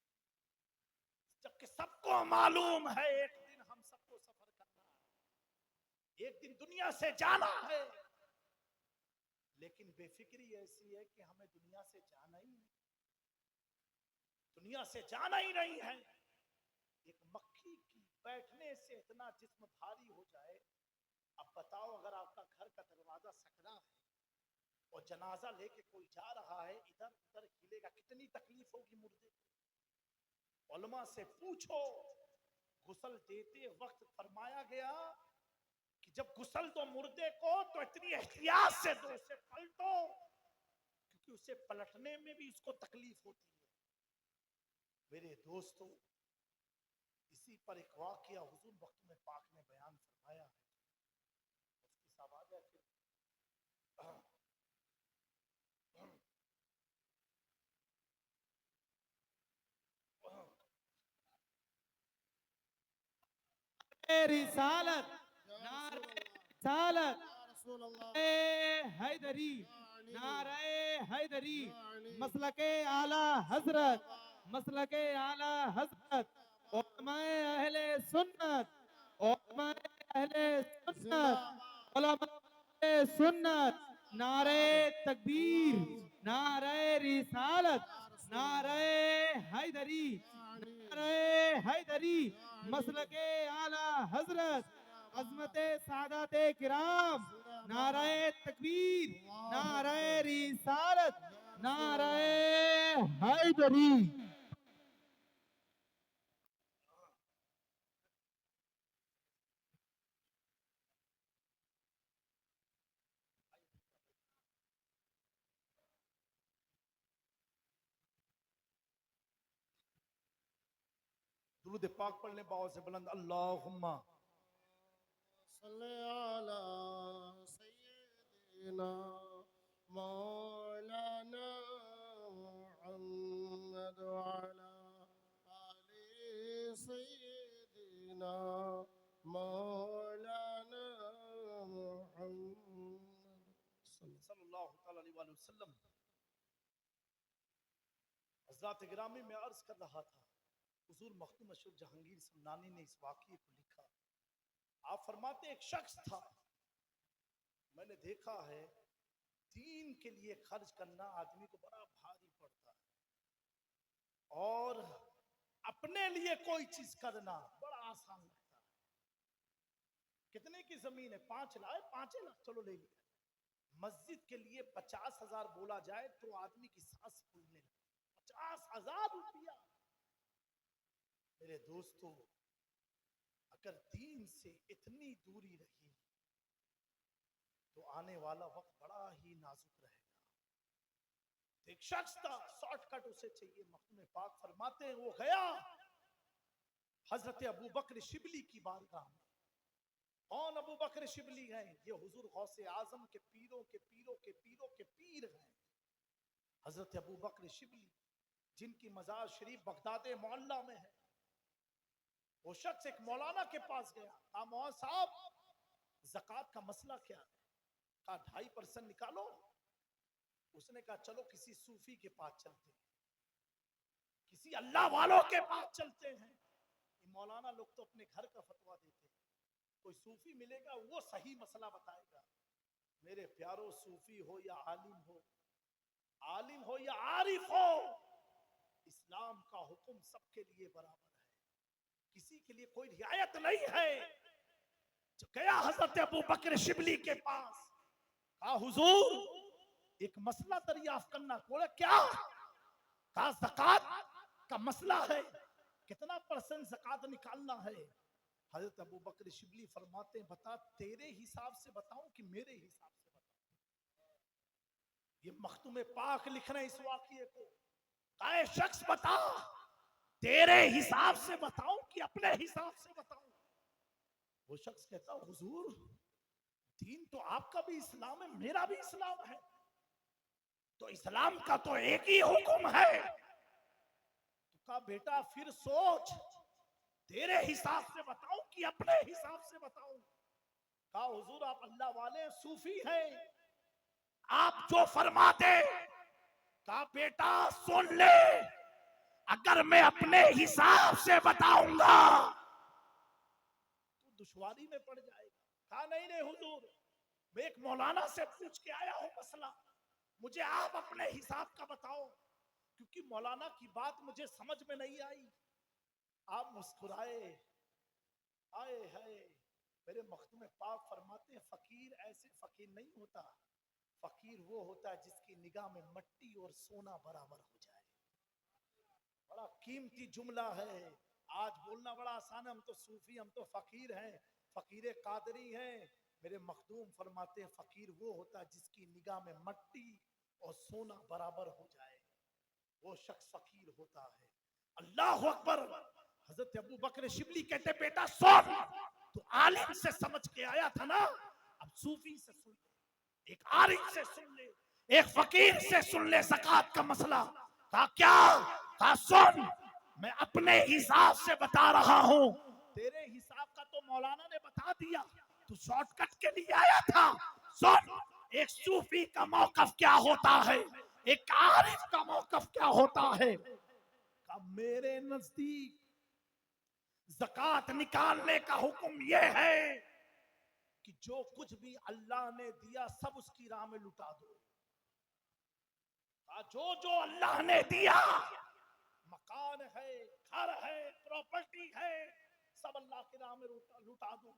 A: जबकि सबको मालूम है एक दिन हम सबको सफर करना है, एक दिन दुनिया से जाना है, लेकिन बेफिक्री ऐसी है कि हमें दुनिया से जाना ही नहीं, दुनिया से जाना ही नहीं है। एक मक्खी की बैठने से इतना जिस्म भारी हो जाए। अब बताओ, अगर आपका घर का दरवाजा सकरा है और जनाजा लेके कोई जा रहा है, इधर उधर हिलेगा, कितनी तकलीफ होगी मुर्दे को। उलमा से पूछो, गुस्ल देते वक्त फरमाया गया कि जब गुस्ल दो मुर्दे को तो इतनी एहतियात से दो, उसे पलटो, क्योंकि उसे पलटने में भी उसको तकलीफ होती है। मेरे दोस्तों, इसी पर एक वाकया हुजूर वक्त में पाक ने बयान फरमाया है। उसकी सवाल है फिर
D: रिसालत, नारे रिसालत, हैदरी, नारे हैदरी, मसलके आला हजरत, मसलके आला हजरत, उलमाए अहले सुन्नत, उलमाए अहले सुन्नत, उलमाए अहले सुन्नत, नारे तकबीर, नारे रिसालत, नारे हैदरी, नारे हैदरी, मसलके आला हजरत, अजमते सादाते किराम, नारे तकबीर, नारे रिसालत, नारे हैदरी।
A: दुरूद पाक पढ़ लें बाव से बुलंद, अल्लाहुम्मा
B: सल्ले अला सय्यिदिना मौलाना मुहम्मद व अला आले
A: वसल्लम हज़रत गिरामी में अर्ज कर रहा था, हुजूर मखदूम अशरफ जहांगीर समनानी ने इस वाक़ये को लिखा। आप फरमाते एक शख्स था, मैंने देखा है दीन के लिए खर्च करना आदमी को बड़ा भारी पड़ता है, और अपने लिए कोई चीज करना बड़ा आसान लगता है। कितने की जमीन है? 5 लाख, 5 लाख चलो ले लिया। मस्जिद के लिए 50,000 बोला जाए तो आदमी की सांस फूलने लगे। 50,000 रुपया। मेरे दोस्तों, अगर दीन से इतनी दूरी रही तो आने वाला वक्त बड़ा ही नाजुक रहेगा। एक शख्स था, शॉर्टकट उसे चाहिए। मखदूम पाक फरमाते हैं वो गया हजरत अबू बकर शिबली की बारगाह में। कौन अबू बकर शिबली हैं? ये हुजूर गौसे आजम के पीरों के पीरों के पीरों के पीर हैं, हजरत अबू बकर शिबली, जिनकी मजार शरीफ बगदाद मोहल्ला में है। वो शख्स एक मौलाना के पास गया, कहा मौलाना साहब ज़कात का मसला क्या है? कहा 2.5% निकालो। उसने कहा चलो किसी सूफी के पास चलते हैं, किसी अल्लाह वालों के पास चलते हैं। ये मौलाना लोग तो अपने घर का फतवा देते हैं, कोई सूफी मिलेगा वो सही मसला बताएगा। मेरे प्यारो, सूफी हो या आलिम हो, आलिम हो या आरिफ हो, इस्लाम का हुक्म सबके लिए बराबर है, किसी के लिए कोई रियायत नहीं है। जो गया हजरत अबू बकर शिबली के पास, कहा हुजूर एक मसला दरियाफ्त करना। बोले क्या? कहा ज़कात का मसला है, कितना % ज़कात निकालना है? हजरत अबू बकर शिबली फरमाते हैं बता तेरे हिसाब से बताऊं कि मेरे हिसाब से बताऊं? ये मखदूम पाक लिख रहे हैं इस वाक़ये को। कहा शख्स बता तेरे हिसाब से बताऊं कि अपने हिसाब से बताऊं? वो शख्स कहता हुजूर दीन तो आपका भी इस्लाम है, मेरा भी इस्लाम है, तो इस्लाम का तो एक ही हुक्म है। तो कहा बेटा फिर सोच, तेरे हिसाब से बताऊं कि अपने हिसाब से बताऊं? कहा हुजूर आप अल्लाह वाले सूफी हैं, आप जो फरमाते। कहा बेटा सुन ले, अगर मैं अपने हिसाब से बताऊंगा तो दुश्वारी में पड़ जाएगा। कहा नहीं नहीं हुजूर, मैं एक मौलाना से पूछ के आया हूं मसला, मुझे आप अपने हिसाब का बताओ, क्योंकि मौलाना की बात मुझे समझ में नहीं आई। आप मुस्कुराए। आए हाय, मेरे मखदूम पाक फरमाते हैं फकीर ऐसे फकीर नहीं होता, फकीर वो होता है जिसकी निगाह में मट्टी और सोना बराबर हो जाए। बड़ा कीमती जुमला है। आज बोलना बड़ा आसान है, हम तो सूफी, हम तो फकीर हैं, फकीर कादरी हैं। मेरे मखदूम फरमाते हैं फकीर वो होता है जिसकी निगाह में मट्टी और सोना बराबर हो जाए, वो शख्स फकीर होता है। अल्लाह अकबर। हजरत अबू बकर शिबली कहते बेटा सुन, तू आलिम से समझ के आया था ना, अब सूफी से सुन ले, एक आरिफ से सुन ले, एक फकीर से सुन ले ज़कात का मसला। कहा क्या? कहा सुन, मैं अपने हिसाब से बता रहा हूं, तेरे हिसाब का तो मौलाना ने बता दिया, तू शॉर्टकट के लिए आया था। सुन, एक सूफी का मौकफ क्या होता है, एक आरिफ का मौकफ क्या होता है। मेरे नजदीक ज़कात निकालने का हुक्म यह है कि जो कुछ भी अल्लाह ने दिया सब उसकी राह में लुटा दो। जो जो अल्लाह ने दिया, मकान है, घर है, प्रॉपर्टी है, सब अल्लाह की राह में लुटा दो।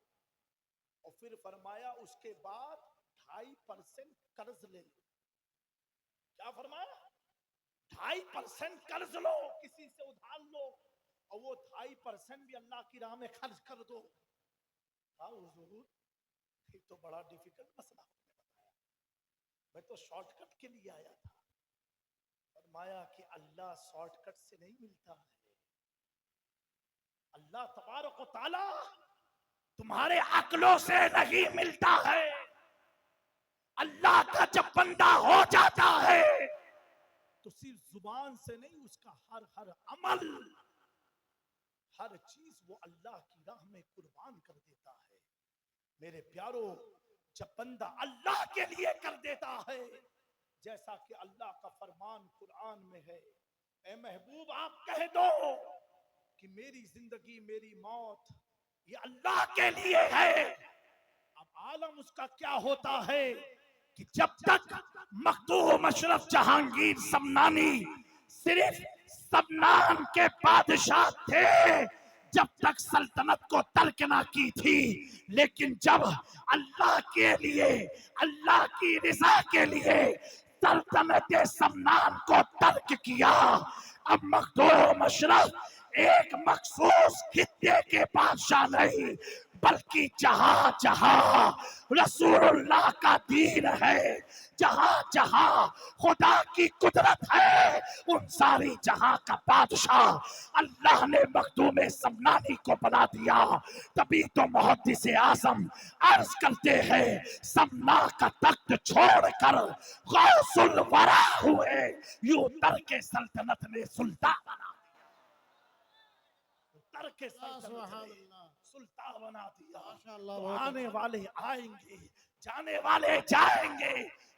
A: और फिर फरमाया उसके बाद 2.5% कर्ज ले लो। क्या फरमाया? 2.5% कर्ज लो, किसी से उधार लो, और वो 2.5% भी अल्लाह की राह में खर्च कर दो। हुजूर ये तो बड़ा डिफिकल्ट मसला आपने बताया, मैं तो शॉर्टकट के लिए आया था। फरमाया कि अल्लाह शॉर्टकट से नहीं मिलता है। अल्लाह तबारक व तआला तुम्हारे अक्लों से नहीं मिलता है। अल्लाह का जब बंदा हो जाता है तो सिर्फ जुबान से नहीं, उसका हर अमल, हर चीज वो अल्लाह की राह में कुर्बान कर देता है। मेरे प्यारो, जब बंदा अल्लाह के लिए कर देता है, जैसा कि अल्लाह का फरमान कुरान में है, ए महबूब आप कह दो कि मेरी जिंदगी मेरी मौत ये अल्लाह के लिए है। अब आलम उसका क्या होता है कि जब तक मखदूम अशरफ जहांगीर समनानी सिर्फ समनान के बादशाह थे, जब तक सल्तनत को तर्क ना की थी, लेकिन जब अल्लाह के लिए, अल्लाह की रिजा के लिए सल्तनत समनान को तर्क किया, अब मखदूम अशरफ एक मखसूस खित्ते के बादशाह नहीं, बल्कि जहां जहां रसूलुल्लाह का दीन है, जहां जहां खुदा की कुदरत है, उन सारी जहां का बादशाह अल्लाह ने मखदूम समनानी को बना दिया। तभी तो मुहद्दिस आज़म अर्ज करते हैं, समना का तख्त छोड़कर गौसुल वरा हुए, यूं तर्के सल्तनत ने सुल्तान बना दिया, तर्के सल्तनत ने सुल्तान बना दिया।
B: माशाअल्लाह,
A: तो
B: बहुत
A: आने वाले आएंगे, जाने वाले जाएंगे,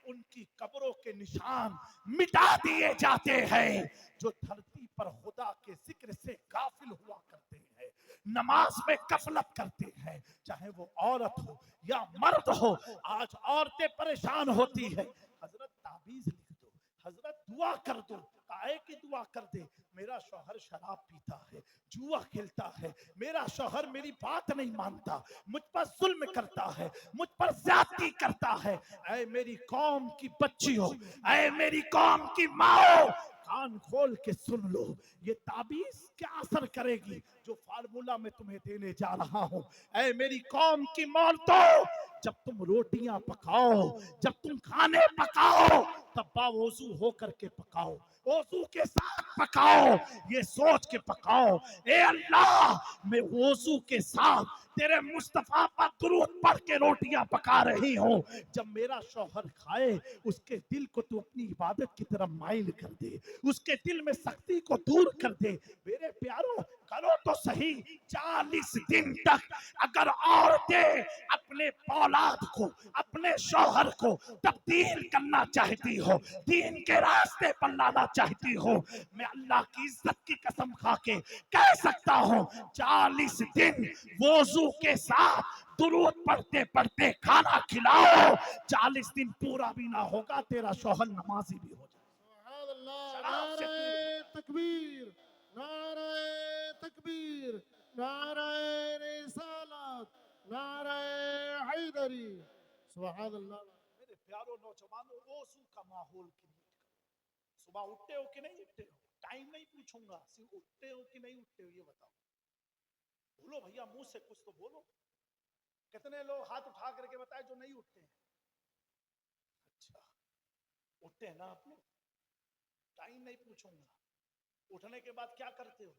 A: उनकी कब्रों के निशान मिटा दिए जाते हैं। जो धरती पर खुदा के जिक्र से गाफिल हुआ करते हैं, नमाज में गफलत करते हैं, चाहे वो औरत हो या मर्द हो। आज औरतें परेशान होती है, हजरत ताबीज लिख दो, हजरत दुआ कर दो, काहे की दुआ कर दे, मेरा शौहर शराब पीता है, जुआ खेलता है, मेरा शौहर मेरी बात नहीं मानता, मुझ पर जुल्म करता है, मुझ पर ज्यादती करता है। ऐ मेरी कौम की बच्चियों, ऐ मेरी कौम की माओ, कान खोल के सुन लो, ये ताबीज क्या असर करेगी जो फार्मूला मैं तुम्हें देने जा रहा हूं। ऐ मेरी कौम की मौलतों, जब तुम रोटियां पकाओ, जब तुम खाने पकाओ, तब बावजू होकर के पकाओ, वजू के साथ पकाओ, ये सोच के पकाओ, ए अल्लाह मैं वजू के साथ तेरे मुस्तफा पर दुरूद पढ़ के रोटियां पका रही हूँ। जब मेरा शौहर खाए, उसके दिल को तू अपनी इबादत की तरफ माइल कर दे, उसके दिल में सख्ती को दूर कर दे। मेरे प्यारों, करो तो सही, 40 दिन तक अगर औरतें अपने औलाद को, अपने शौहर को तब्दील करना चाहती हो, दीन के रास्ते पर लाना चाहती हो, मैं अल्लाह की इज्जत की कसम खा के कह सकता हूँ, 40 दिन वोजू के साथ दुरूद पढ़ते पढ़ते खाना खिलाओ, 40 दिन पूरा भी ना होगा, तेरा शौहर नमाजी भी हो जाए। शराब से दूर हो जाए।
B: तकबीर, नाराए तकबीर, नाराए रिसालत, नाराए हैदरी। सुभान अल्लाह।
A: मेरे प्यारों नौजवानों, वोजू का माहौल क्रिएट करो। सुबह उठते हो कि नहीं उठते हो, टाइम नहीं पूछूंगा, सिर्फ उठते हो कि नहीं उठते हो ये बताओ। बोलो भैया, मुंह से कुछ तो बोलो। कितने लोग हाथ उठा करके बताए जो नहीं उठते हैं? अच्छा, उठते हैं ना आप लोग? टाइम नहीं पूछूंगा, उठने के बाद क्या करते हो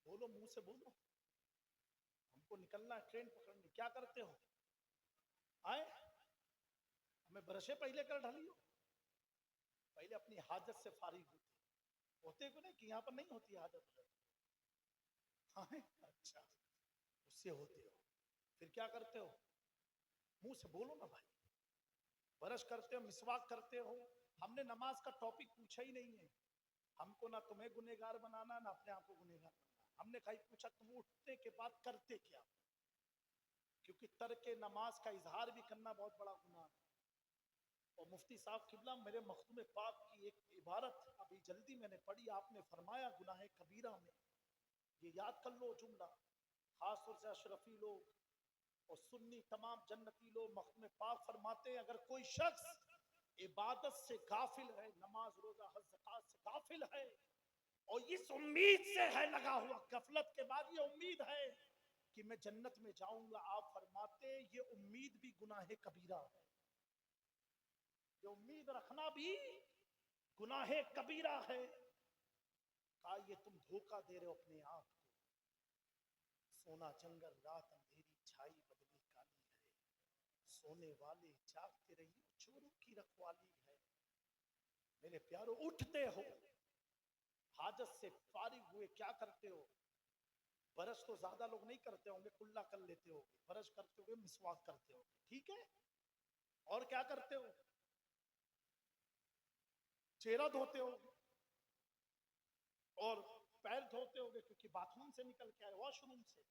A: बोलो, मुंह से बोलो। हमको निकलना है ट्रेन पकड़ने, क्या करते हो? आए हमें ब्रशे पहले कर ढली हो, पहले अपनी हाजत से फारिग होते को नहीं कि यहाँ पर नहीं होती हाजत। हाँ अच्छा, उससे होते हो, फिर क्या करते हो? मुंह से बोलो ना भाई। ब्रश करते हो, मिसवाक करते हो। हमने नमाज का टॉपिक पूछा ही नहीं है, हमको ना तुम्हें गुनहगार बनाना ना अपने आप को गुनहगार बनाना। हमने कहीं पूछा तुम उठने के बाद करते क्या, क्योंकि तर्क नमाज का इजहार भी करना बहुत बड़ा गुनाह है। और मुफ्ती साहब किबला मेरे मखदूम पाक की एक इबारत अभी जल्दी मैंने पढ़ी, आपने फरमाया गुनाह कबीरा में, ये याद कर लो जुमला, खासतौर से अशरफी लोग और सुन्नी तमाम जन्नती लोग, मखदूम पाक फरमाते हैं अगर कोई शख्स इबादत से गाफिल है, नमाज रोजा हज ज़कात से गाफिल है, और इस उम्मीद से है लगा हुआ, गफलत के बाद ये उम्मीद है कि मैं जन्नत में जाऊंगा, आप फरमाते ये उम्मीद भी गुनाह कबीरा है। ये उम्मीद रखना भी गुनाह कबीरा है। कहा ये तुम धोखा दे रहे हो अपने आप को। सोना जंगल रात अंधेरी छाई बदली काली है, सोने वाले जागते रहिए चोरों की रखवाली है। मेरे प्यारों, उठते हो, हाजत से फारिग हुए क्या करते हो? ब्रश तो ज्यादा लोग नहीं करते होंगे, कुल्ला कर लेते हो, ब्रश करते हो, मिसवाक करते हो, ठीक है। और क्या करते हो? चेहरा धोते होगे और पैर धोते होगे क्योंकि बाथरूम से निकल के आए, वॉशरूम से।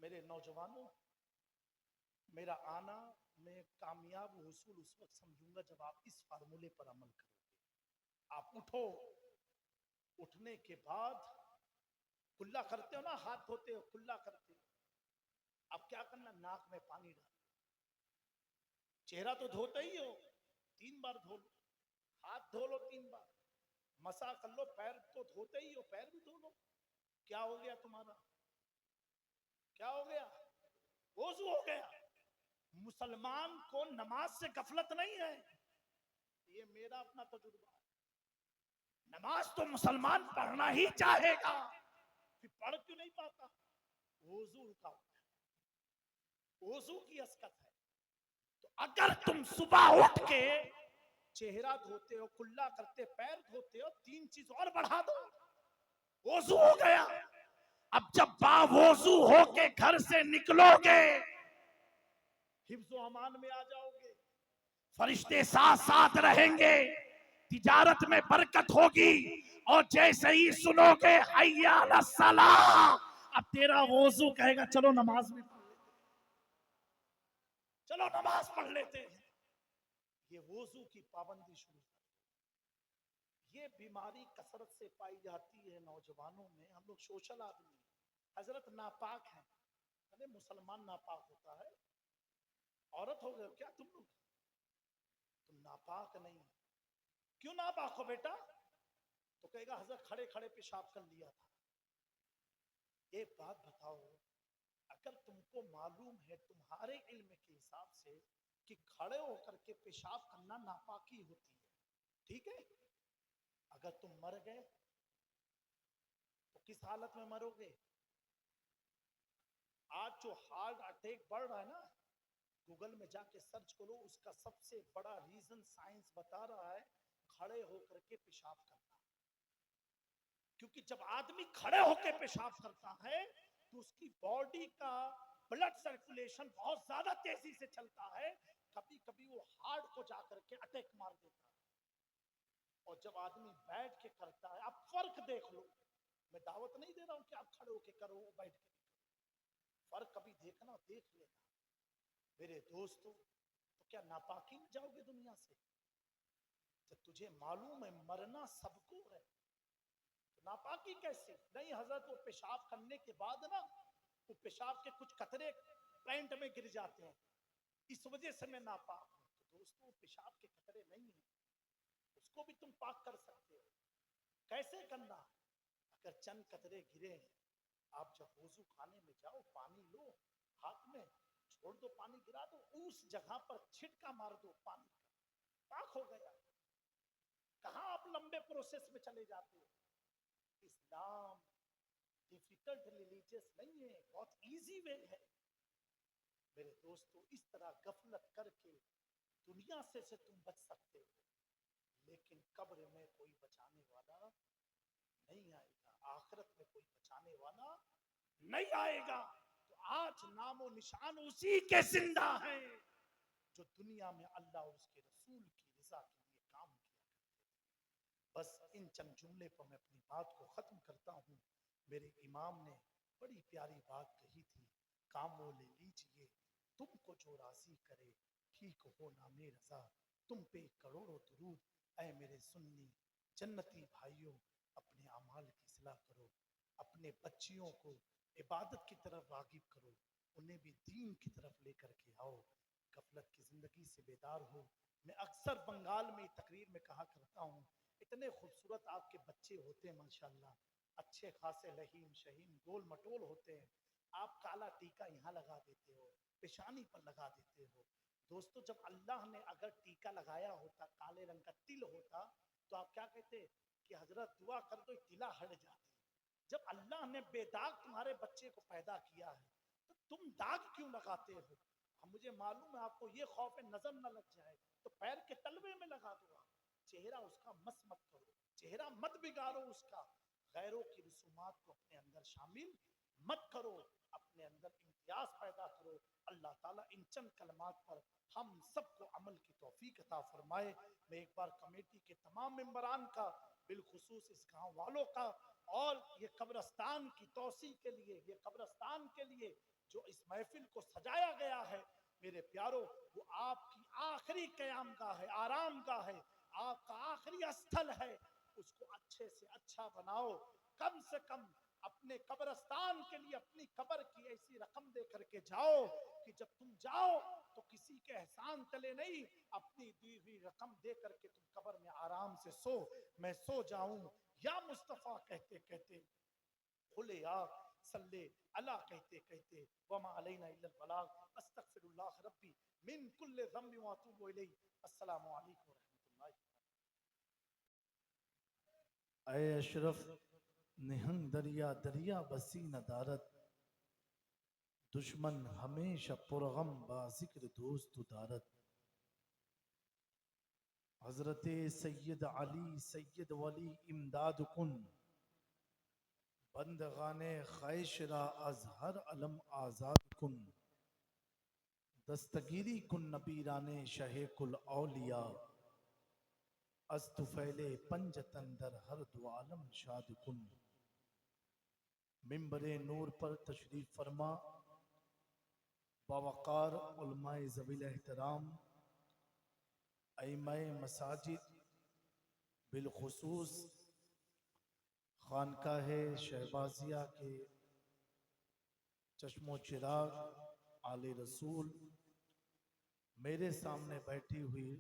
A: मेरे नौजवानों, मेरा आना मैं कामयाब हुसूल उस वक्त समझूंगा जब आप इस फार्मूले पर अमल करोगे। आप उठो, उठने के बाद कुल्ला करते हो ना, हाथ धोते हो, कुल्ला करते हो। अब क्या करना, नाक में पानी डालो। चेहरा तो धोते ही हो, 3 बार धो लो, हाथ धो लो 3 बार, मसा कर लो, पैर तो धोते ही हो, पैर भी धो लो। क्या हो गया तुम्हारा? क्या हो गया? वजू हो गया। मुसलमान को नमाज से गफलत नहीं है, ये मेरा अपना तजुर्बा है। नमाज तो मुसलमान पढ़ना ही चाहेगा, फिर पढ़ क्यों नहीं पाता? वजू रुका हुआ है, वजू की असकत है। तो अगर तुम सुबह उठ के चेहरा धोते हो, कुल्ला करते, पैर धोते हो, 3 चीज और बढ़ा दो, वजू हो गया। अब जब बावजू होके घर से निकलोगे, हिफ्ज़ो अमान में आ जाओगे, फरिश्ते साथ साथ रहेंगे, तिजारत में बरकत होगी। और जैसे ही सुनोगे हय्या अला सलाह, अब तेरा वजू कहेगा चलो नमाज में पढ़ लेते, चलो नमाज पढ़ लेते हैं। ये वजू की पाबंदी शुरू कर। ये बीमारी कसरत से पाई जाती है नौजवानों में। हम लोग सोशल आदमी, हजरत नापाक हैं। अरे मुसलमान नापाक होता है? औरत हो गए क्या तुम लोग? तुम नापाक नहीं। क्यों नापाक हो बेटा? तो कहेगा हजरत खड़े खड़े पेशाब कर लिया था। एक बात बताओ, अगर तुमको मालूम है तुम्हारे इल्म के हिसाब से कि खड़े होकर के पेशाब करना नापाकी होती है, ठीक है, अगर तुम मर गए तो किस हालत में मरोगे? आज जो हार्ट अटैक बढ़ रहा है ना, गूगल में जाके सर्च करो, उसका सबसे बड़ा रीजन साइंस बता रहा है खड़े होकर के पेशाब करना। क्योंकि जब आदमी खड़े होकर पेशाब करता है तो उसकी बॉडी का ब्लड सर्कुलेशन बहुत ज्यादा तेजी से चलता है, कभी कभी वो हार्ट को जाकर के अटैक मार देता है। और जब आदमी बैठ के करता है, आप फर्क देख लो, मैं दावत नहीं दे रहा हूं कि आप खड़े होके करो, बैठ के करो, फर्क कभी देखना, देख लेना मेरे दोस्तों। तो क्या नापाकी में जाओगे दुनिया से? जब तुझे मालूम है मरना सबको है, तो नापाकी कैसे? नहीं हजरत, वो पेशाब करने के बाद ना, वो पेशाब के कुछ कतरे पैंट में गिर जाते हैं, इस वजह से मैं नापाक हूं। तो दोस्तों, पेशाब के कतरे नहीं है, उसको भी तुम पाक कर सकते हो। कैसे करना? अगर चंद कतरे गिरे हैं, आप जब वजू खाने में जाओ, पानी लो हाथ में, छोड़ दो, पानी गिरा दो, उस जगह पर छिटका मार दो पानी का, पाक हो गया। कहां आप लंबे प्रोसेस में चले जाते हो? इस्लाम डिफिकल्ट रिलीजियस नहीं है, बहुत इजी वे है मेरे दोस्तों। इस तरह गफलत करके दुनिया से तुम बच सकते हो, लेकिन कब्र में कोई बचाने वाला नहीं आएगा, आखिरत में कोई बचाने वाला नहीं आएगा। तो आज नामो निशान उसी के जिंदा है जो दुनिया में अल्लाह और उसके रसूल की रजा के लिए काम किया करते। बस इन चंद जुमले पर मैं अपनी बात को खत्म करता हूँ। मेरे इमाम ने बड़ी प्यारी बात कही थी, काम वो ले लीजिए तुमको जो राजी करे, ठीक हो नामे रजा, तुम पे करोड़ों दुरूद। ऐ मेरे सुन्नी जन्नती भाइयों, अपने अमाल की इस्लाह करो, अपने बच्चियों को इबादत की तरफ रागिब करो, उन्हें भी दीन की तरफ लेकर के आओ, गफलत की जिंदगी से बेदार हो। मैं अक्सर बंगाल में तकरीर में कहा करता हूँ, इतने खूबसूरत आपके बच्चे होते हैं माशाल्लाह, अच्छे खासे लहीम शहीम गोल मटोल होते हैं, आप काला टीका यहाँ लगा देते हो, पेशानी पर लगा देते हो। दोस्तों, जब अल्लाह ने अगर टीका लगाया होता, काले रंग का तिल होता, तो आप क्या कहते कि हजरत दुआ कर दो तिला हट जाती। जब अल्लाह ने बेदाग तुम्हारे बच्चे को पैदा किया है, तो तुम दाग क्यों लगाते हो? मुझे मालूम है आपको ये खौफ है नजर न लग जाए, तो पैर के तलवे में लगा दो। चेहरा उसका मस मत करो, चेहरा मत बिगाड़ो उसका, गैरों की रसूमात को अपने अंदर शामिल मत करो, अपने अंदर इम्तियाज पैदा करो। अल्लाह ताला इन चंद कलमात पर हम सबको अमल की तौफीक अता फरमाए। मैं एक बार कमेटी के तमाम मेंबरान का, बिलखुसूस इस गांव वालों का, और ये कब्रस्तान की तौसी के लिए, ये कब्रस्तान के लिए जो इस महफिल को सजाया गया है, मेरे प्यारों, वो आपकी आखिरी क़यामगाह है, आरामगाह है, आपका आखिरी स्थल है। उसको अच्छे से अच्छा बनाओ। कम से कम अपने कब्रस्तान के लिए अपनी कब्र की ऐसी रकम दे करके जाओ कि जब तुम जाओ तो किसी के एहसान तले नहीं, अपनी दी हुई रकम दे करके तुम कब्र में आराम से सो। मैं सो जाऊं या मुस्तफा कहते कहते, खुले आग सल्ले अला कहते कहते, वमा अलैना इल्लल बलाग, अस्तगफिरुल्लाह रब्बी मिन कुल्li ज़म्बि व अतूबु इलैहि। अस्सलामु अलैकुम व रहमतुल्लाहि।
E: ऐ अशरफ निहंग दरिया दरिया बसी नदारत, दुश्मन हमेशा पुरगम बाजिक्र दोस्त दारत। हजरत सैयद अली सैयद वली इमदाद कुन, बंदगाने खैशरा अजहर अलम आजाद कुन। दस्तगीरी कुन नबीराने शहे कुल औलिया, अस्तुफैले पंजतन दर हर दो आलम शाद कुन। मिंबरे नूर पर तशरीफ फरमा, बावकार उलमाए ज़वील एहतराम, अइम्माए मसाजिद, बिलखुसूस खानकाहे शहबाजिया के चश्मो चिराग आले रसूल, मेरे सामने बैठी हुई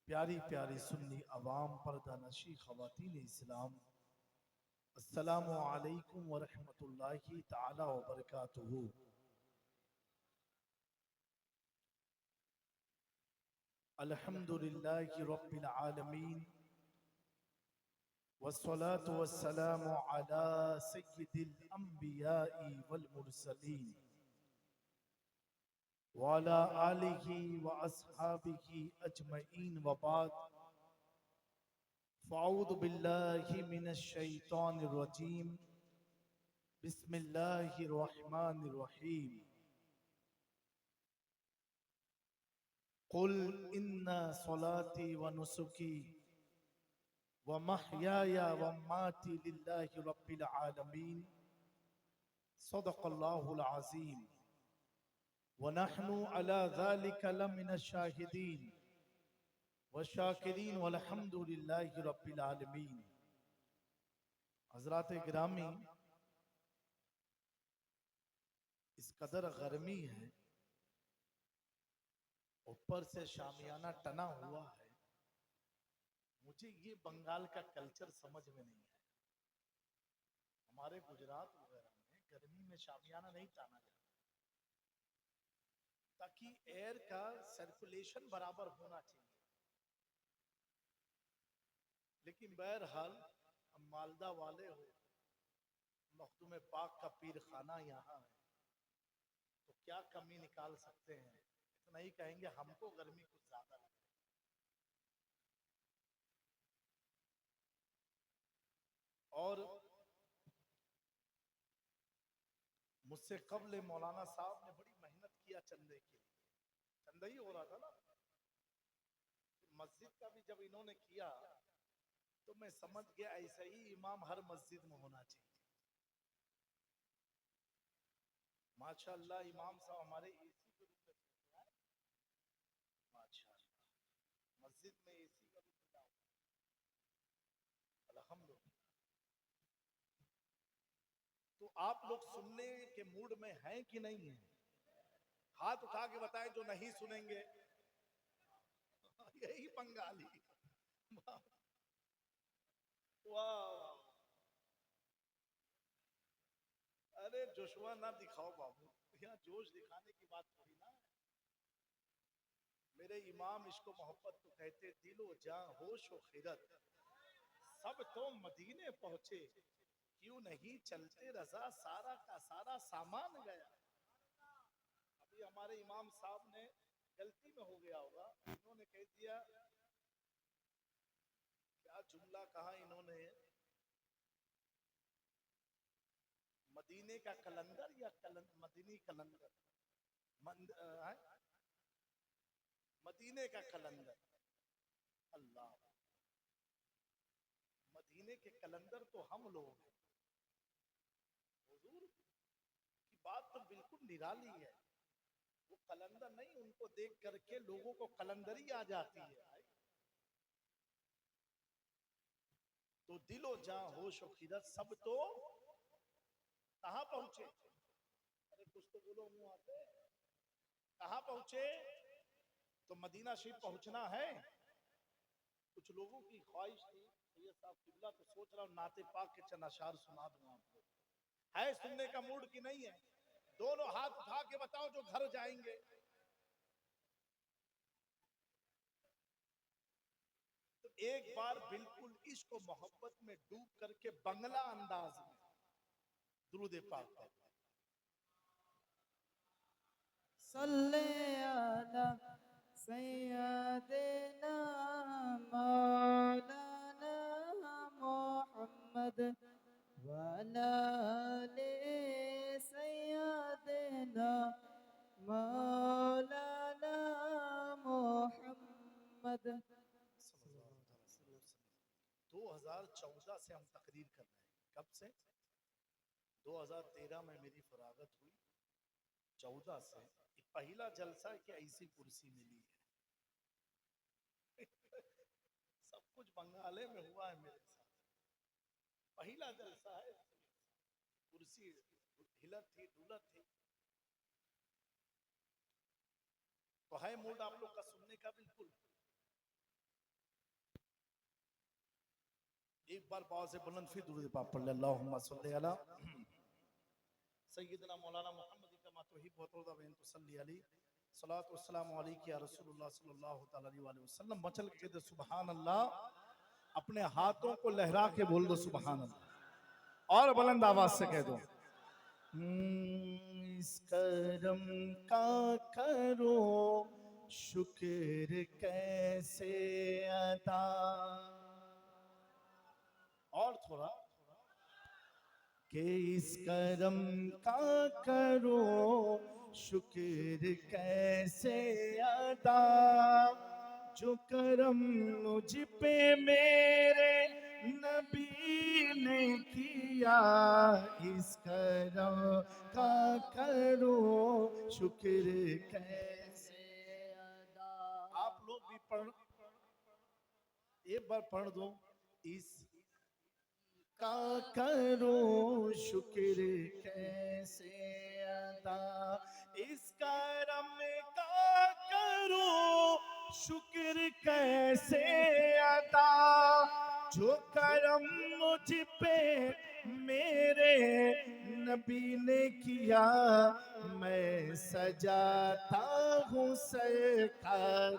E: प्यारी प्यारी सुन्नी अवाम, पर्दा नशी ख़वातीन इस्लाम, अस्सलामु अलैकुम व रहमतुल्लाहि ताला व बरकातुहू। अल्हम्दुलिल्लाहि रब्बिल आलमीन, वस्सलातु वस्सलामु अला सय्यिदिल अंबियाई वल मुरसलीन व अला आलिहि व अस्हाबिहि अजमईन व बाद। फ़अऊज़ु बिल्लाहि मिनश शैतानिर रजीम, बिस्मिल्लाहिर रहमानिर रहीम। कुल इन्ना सलाती व नुसुकी व महयाया व ममाती लिल्लाहि रब्बिल आलमीन, सदक़ल्लाहुल अज़ीम व नहनु अला ज़ालिका लमिनश शाहिदीन व शाकिरीन वल्हम्दुलिल्लाहि रब्बिल आलमीन। हज़रात गिरामी, इस कदर गर्मी है, ऊपर से शामियाना टना हुआ है, मुझे ये बंगाल का कल्चर समझ में नहीं है। हमारे गुजरात वगैरह में गर्मी में शामियाना नहीं टाना जाता, ताकि एयर का सर्कुलेशन बराबर होना चाहिए। लेकिन बहरहाल हम मालदा वाले हो, मखदूम पाक का पीर खाना यहाँ है, तो क्या कमी निकाल सकते हैं। इतना ही कहेंगे, हमको गर्मी कुछ ज्यादा लगे। और मुझसे कबल मौलाना साहब ने बड़ी मेहनत किया चंदे के लिए, चंदा ही हो रहा था ना। मस्जिद का भी जब इन्होंने किया तो मैं समझ गया ऐसा ही इमाम हर मस्जिद में होना चाहिए। माशाअल्लाह, इमाम साहब हमारे एसी के रूम में चलते हैं, माशाअल्लाह, मस्जिद में एसी का भी मिला हुआ, अल्हम्दुलिल्लाह। तो आप लोग सुनने के मूड में हैं कि नहीं हैं? हाथ उठा के बताएं जो नहीं सुनेंगे। यही बंगाली, वाह। अरे जोशुआ ना दिखाओ बाबू, यहाँ जोश दिखाने की बात थोड़ी ना है। मेरे इमाम इसको मोहब्बत तो कहते, दिलो जान होश व खिरत सब तो मदीने पहुंचे, क्यों नहीं चलते रजा सारा का सारा सामान गया। अभी हमारे इमाम साहब ने गलती में हो गया होगा, इन्होंने कह दिया, क्या जुमला कहा इन्होंने, मदीने का कलंदर या मदीनी कलंदर, मदीने का कलंदर। अल्लाह, मदीने के कलंदर तो हम लोग हैं। हुजूर की बात तो बिल्कुल निराली है। वो कलंदर नहीं, उनको देख करके लोगों को कलंदरी आ जाती है। तो दिलो जहां होश और खिदत सब तो कहां पहुंचे? अरे कुछ तो बोलो, मुंह आते कहां पहुंचे? तो मदीना शरीफ पहुंचना है। कुछ लोगों की ख्वाहिश थी सैयद साहब किबला, तो सोच रहा हूं नाते पाक के चंद अशार सुना दूं आपको। है सुनने का मूड की नहीं है? दोनों हाथ उठा के बताओ जो घर जाएंगे। तो एक बार बिल्कुल इश्क और मोहब्बत में डूब करके बंगला अंदाज में दुरूद पाक पढ़ो।
D: सल्ले अला सय्यदना मौलाना मुहम्मद वअला आले सय्यदना मौलाना मुहम्मद।
E: 2014 से हम तकरीर कर रहे हैं। कब से? 2013 में मेरी फरागत हुई। 14 से पहला जलसा कि ऐसी कुर्सी मिली है। सब कुछ बंगाले में हुआ है मेरे साथ। पहला जलसा है, कुर्सी हिलत थी डुलत थी। तो है मूड आप लोग का सुनने का बिल्कुल। एक बार बाव से बुलंद फिर दुरूद पाक पढ़ ले। अल्लाहुम्मा सल्ली अला सय्यदना मौलाना मुहम्मद कमा तुहिब्बु व तुरदा व तुसल्ली अलैहि सलातु वस्सलामु अलैका या रसूलुल्लाह सल्लल्लाहु तआला अलैहि वसल्लम। मचल के दे सुभान अल्लाह। अपने हाथों को लहरा के बोल दो सुभान अल्लाह, और बुलंद आवाज से कह दो इस करम का करो शुक्र कैसे अदा। और थोड़ा कि इस करम का करो शुक्र कैसे अदा, जो करम मुझ पे मेरे नबी ने किया। इस करम का करो शुक्र कैसे अदा। आप लोग भी पढ़, एक बार पढ़ दो। इस का करो शुक्र कैसे अदा, इस करम का करो शुक्र कैसे अदा, जो करम मुझ पे मेरे नबी ने किया। मैं सजाता हूँ सरकार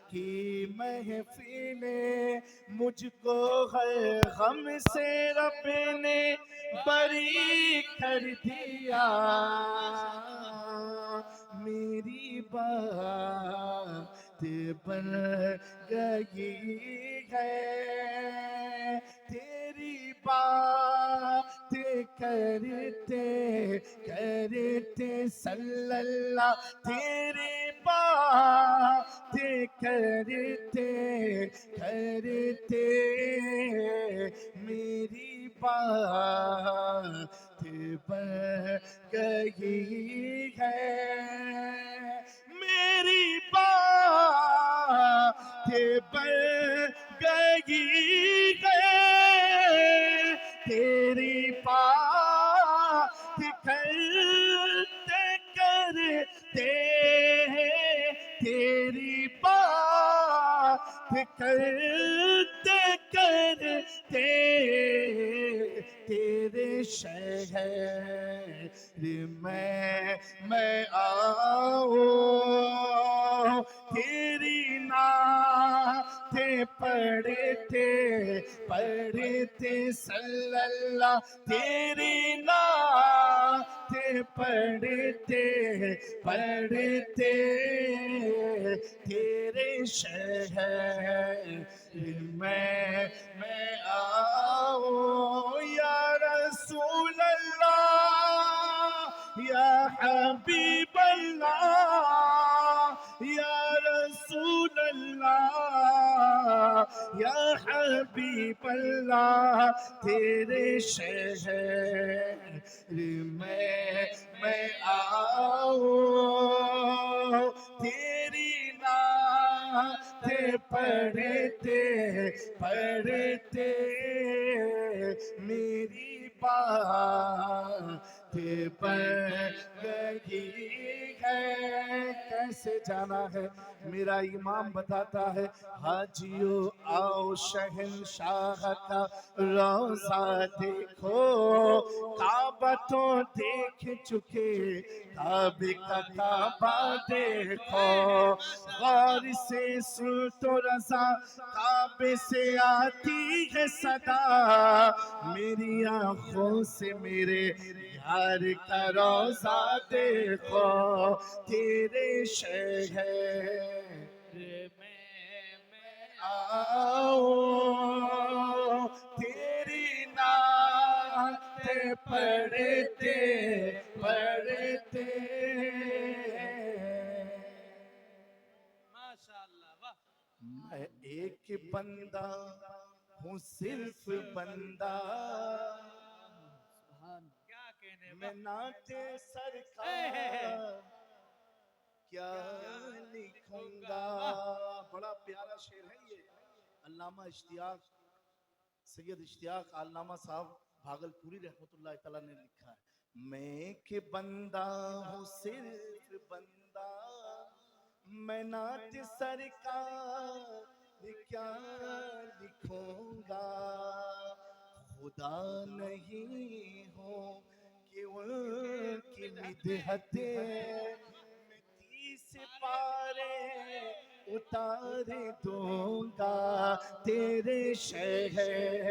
E: की महफिले, मुझको हर गम से रब ने बरी कर दिया। मेरी बात बन गई है, तेरी बात करते करते सल्लल्लाह, तेरी बात करते करते मेरी बात बन गई है। मेरी बात बन गई है, तेरी बात करते करते तेरी बात करते करते तेरे शहर मैं आऊं, तेरी नाते पढ़ते पढ़ते सल्लल्लाह, तेरी नाते पढ़ते पढ़ते तेरे शहर मैं आऊं। या रसूल अल्लाह या हबीब अल्लाह, या रसूल अल्लाह या हबीब अल्लाह तेरे शहर मैं आऊं तेरी नात पढ़ते पढ़ते मेरी बात पर लगी है। कैसे जाना है मेरा इमाम बताता है, हाजियो आओ शहंशाह का रोजा देखो, काबा तो देख चुके, काबे का काबा देखो, गौर से सुन तो रजा काबे से आती है सदा, मेरी आंखों से मेरे यार का रोजा देखो, तेरे शहर मैं आऊं तेरी नात पढ़ते पढ़ते। मैं एक बंदा हूँ सिर्फ बंदा, मैं नाते सरकार क्या लिखूंगा। बड़ा प्यारा शेर है ये, अल्लामा इश्तियाक सैयद इश्तियाक अल्लामा साहब भागलपुरी रहमतुल्लाह तआला ने लिखा है, मैं के बंदा हूँ सिर्फ बंदा, मैं नात सरकार क्या लिखूंगा, खुदा नहीं हो कि उनकी मिदहते मैं 30 पारे उतार दूंगा, तेरे शहर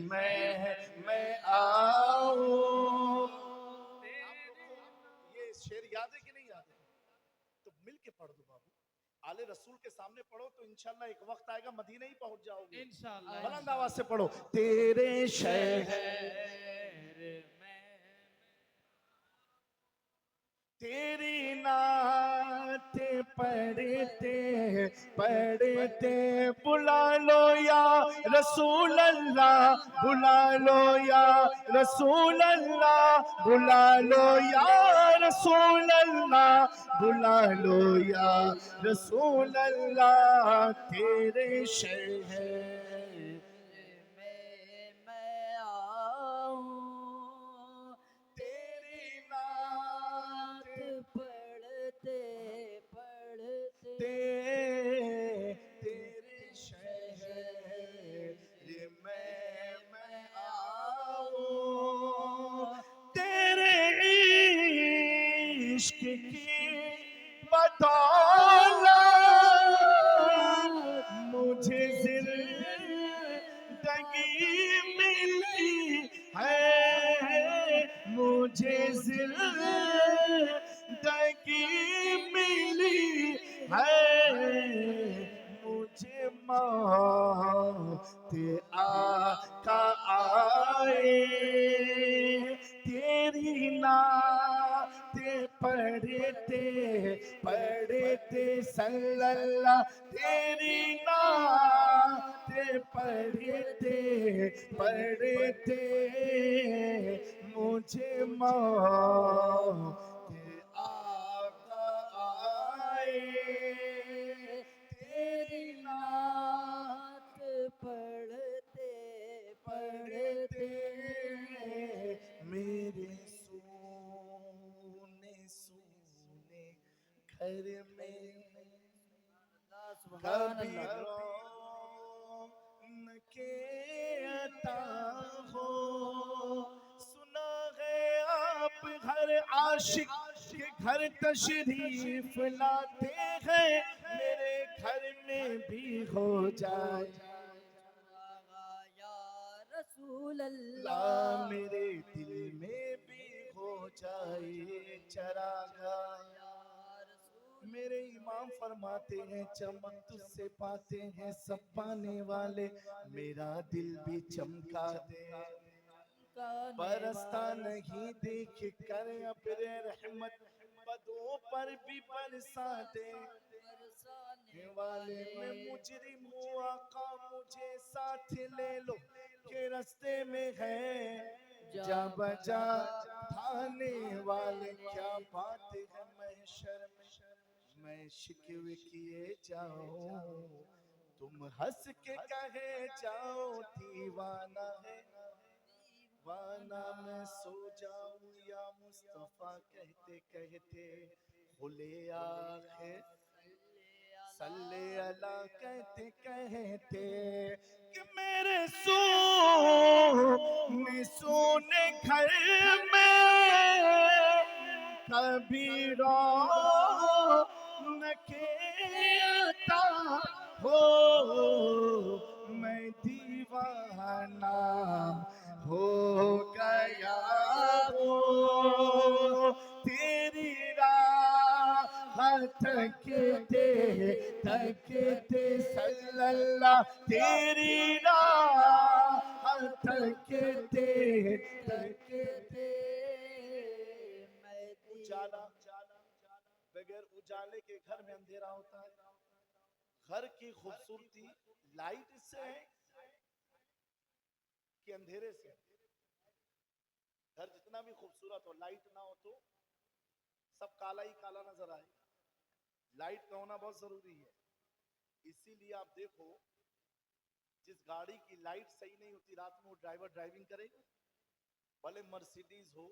E: मैं आऊं। ये शेर याद है कि नहीं याद है? तो मिल के पढ़ दो बाबू, आले रसूल के सामने पढ़ो तो इंशाल्लाह एक वक्त आएगा मदीना ही पहुंच जाओगे इंशाल्लाह। बुलंद आवाज से पढ़ो, तेरे शहर में तेरी नात पढ़ते पढ़ते, बुला लो या रसूल अल्लाह, बुला लो या रसूल अल्लाह, बुला लो या रसूल अल्लाह, बुला लो या रसूल अल्लाह, तेरे शहर
D: मैं आऊं
E: तेरी नात
D: पढ़ते पढ़ते
E: तेरे शहर मैं आऊं, तेरे इश्क की बदौलत मुझे जिंदगी मिली है, मुझे जिंदगी मिली है, मुझे मौत आका आए, तेरी नात पढ़ते पढ़ते सल्लल्लाह, तेरी नात पढ़ते पढ़ते मुझे मौत आका आए, तेरी
D: नात पढ़ते पढ़ते
E: मेरे सोने सोने घर में कभी रौनके अता हो, सुना है आप हर आशिक के घर तशरीफ लाते हैं, मेरे घर में भी हो जाए
D: या रसूल
E: अल्लाह,
D: अल्लाह,
E: मेरे दिल में भी हो जाए चरागा। मेरे इमाम फरमाते हैं, चमक तुझसे पाते हैं सब पाने वाले, मेरा दिल भी चमका दे, बरसता नहीं देख कर अब्रे रहमत, बदों पर भी बरसा दे, वाले में मुजरिम हूँ आका मुझे साथ ले लो के रास्ते में है जा बजा थाने वाले क्या बात है महशर में मैं शिकवे किए जाऊं तुम हंस के कहे जाओ दीवाना है वाना मैं सो जाऊं या मुस्तफा कहते कहते खुले आंखें सल्ले अला कहते कहते कि मेरे सोने घर में कभी रौनक आता हो मैं दीवाना हो गया हो तेरी राह थकते सल्लल्लाह तेरी राह थकते उजाला बगैर उजाले के घर में अंधेरा होता है घर की खूबसूरती लाइट से है कि अंधेरे से घर जितना भी खूबसूरत हो लाइट ना हो तो सब काला ही काला नजर आए लाइट का होना बहुत जरूरी है इसीलिए आप देखो जिस गाड़ी की लाइट सही नहीं होती रात में वो ड्राइवर ड्राइविंग करेगा भले मर्सिडीज हो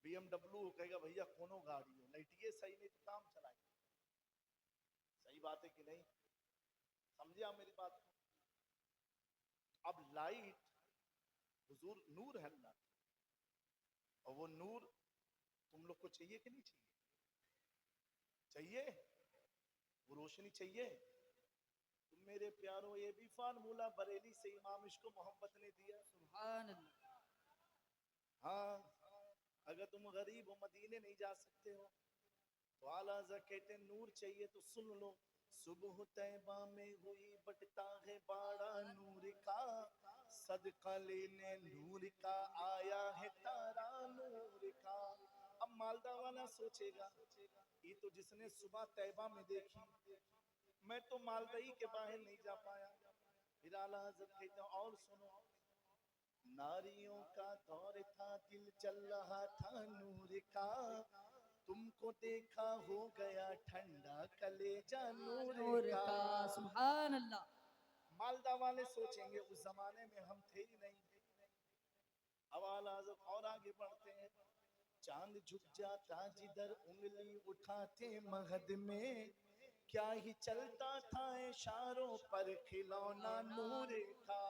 E: BMW हो कहेगा भैया कोनो गाड़ी हो लाइटिए सही नहीं तो काम चलाएगा सही बात है कि नहीं समझे आप मेरी बात को अब लाइट हुजूर नूर है अल्लाह और वो नूर तुम लोग को चाहिए कि नहीं चाहिए वो रोशनी चाहिए तुम मेरे प्यारों ये भी फार्मूला बरेली से इमाम इश्क मोहब्बत ने दिया
C: सुभान अल्लाह।
E: हाँ अगर तुम गरीब हो मदीने नहीं जा सकते हो तो आला हज़रत कहते हैं नूर चाहिए तो सुन लो सुबह तैबा में हुई बटता है बाड़ा नूर का सदका लेने नूर का आया है तारा नूर का अब मालदा वाला सोचेगा ये तो जिसने सुबह तैबा में देखी मैं तो मालदई के बाहर नहीं जा पाया फिर आला हज़रत कहते हैं और सुनो नारियों का दौर था दिल चल रहा था नूर का तुमको देखा हो गया ठंडा कलेजा नूर का
C: सुभान अल्लाह।
E: मालदा वाले सोचेंगे उस जमाने में हम थे ही नहीं अब आला हज़रत और आगे बढ़ते हैं चांद झुक जाता जिधर उंगली उठाते महद में क्या ही चलता था इशारों पर खिलौना नूर का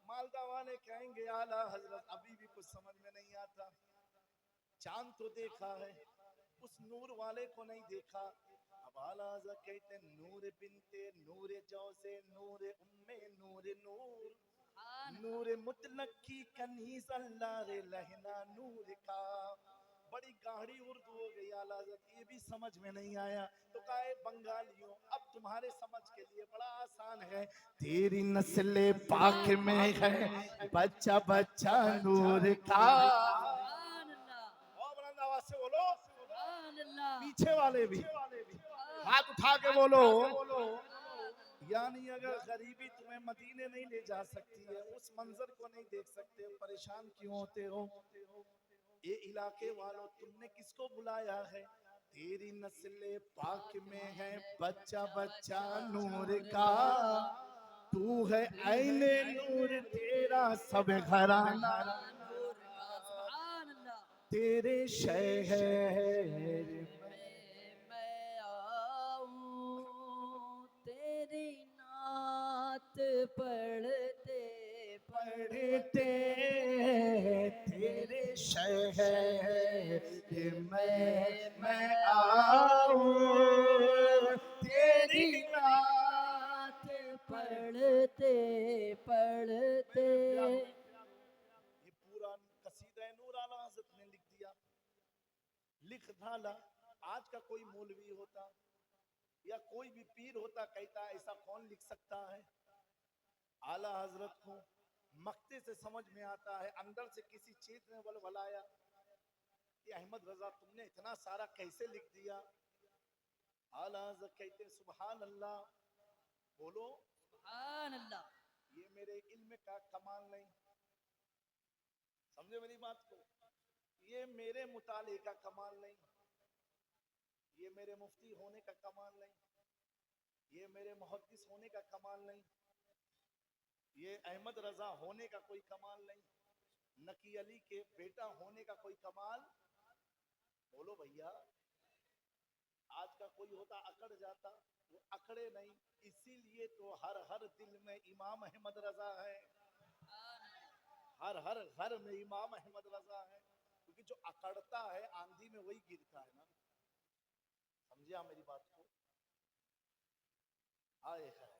E: मालदा वाले कहेंगे आला हजरत अभी भी कुछ समझ में नहीं आता चांद तो देखा है उस नूर वाले को नहीं देखा अब आला हजरत कहते हैं नूर बिनते नूर जौसे नूर उम्मे नूर नूर नूर मुतलक की कनीज अल्लाह रे लहना नूर का बड़ी गाढ़ी उर्दू हो गई आला हज़रत ये भी समझ में नहीं आया तो कहे बंगालियों अब तुम्हारे समझ के लिए बड़ा आसान है तेरी नस्ल पाक में है बच्चा बच्चा नूर का
C: सुभान अल्लाह।
E: और बुलंद आवाज से बोलो
C: सुभान अल्लाह।
E: पीछे वाले भी हाथ उठा के बोलो यानी अगर गरीबी तुम्हें मदीने नहीं ले जा सकती है उस मंजर को नहीं देख सकते परेशान क्यों होते हो ये इलाके वालों तुमने किसको बुलाया है तेरी नस्ल पाक में है बच्चा बच्चा नूर का तू है ऐने नूर तेरा सब घराना
C: सुभान अल्लाह।
E: तेरे शहर
D: मैं आऊं तेरी नात पढ़ते
E: पढ़ते तेरे शहर मैं आऊं तेरी नात
D: पढ़ते पढ़ते
E: ये पूरा कसीदा नूर आला हज़रत ने लिख दिया लिख डाला आज का कोई मौलवी होता या कोई भी पीर होता कहता ऐसा कौन लिख सकता है आला हजरत को मक्ते से समझ में आता है अंदर से किसी चीज ने बलबलाया कि अहमद रजा तुमने इतना सारा कैसे लिख दिया आला हज़रत कहते हैं सुभान अल्लाह, बोलो
C: सुभान अल्लाह।
E: ये मेरे इल्म का कमाल नहीं, समझे मेरी बात को, ये मेरे मुताले का कमाल नहीं, ये मेरे मुफ्ती होने का कमाल नहीं, ये मेरे मुहद्दिस होने का कमाल नहीं, ये अहमद रजा होने का कोई कमाल नहीं, नकी अली के बेटा होने का कोई कमाल, बोलो भैया। आज का कोई होता अकड़ जाता, वो अकड़े नहीं, इसीलिए तो हर हर दिल में इमाम अहमद रजा है, हर हर घर में इमाम अहमद रजा है, क्योंकि जो अकड़ता है आंधी में वही गिरता है ना, समझे आप मेरी बात को। आए है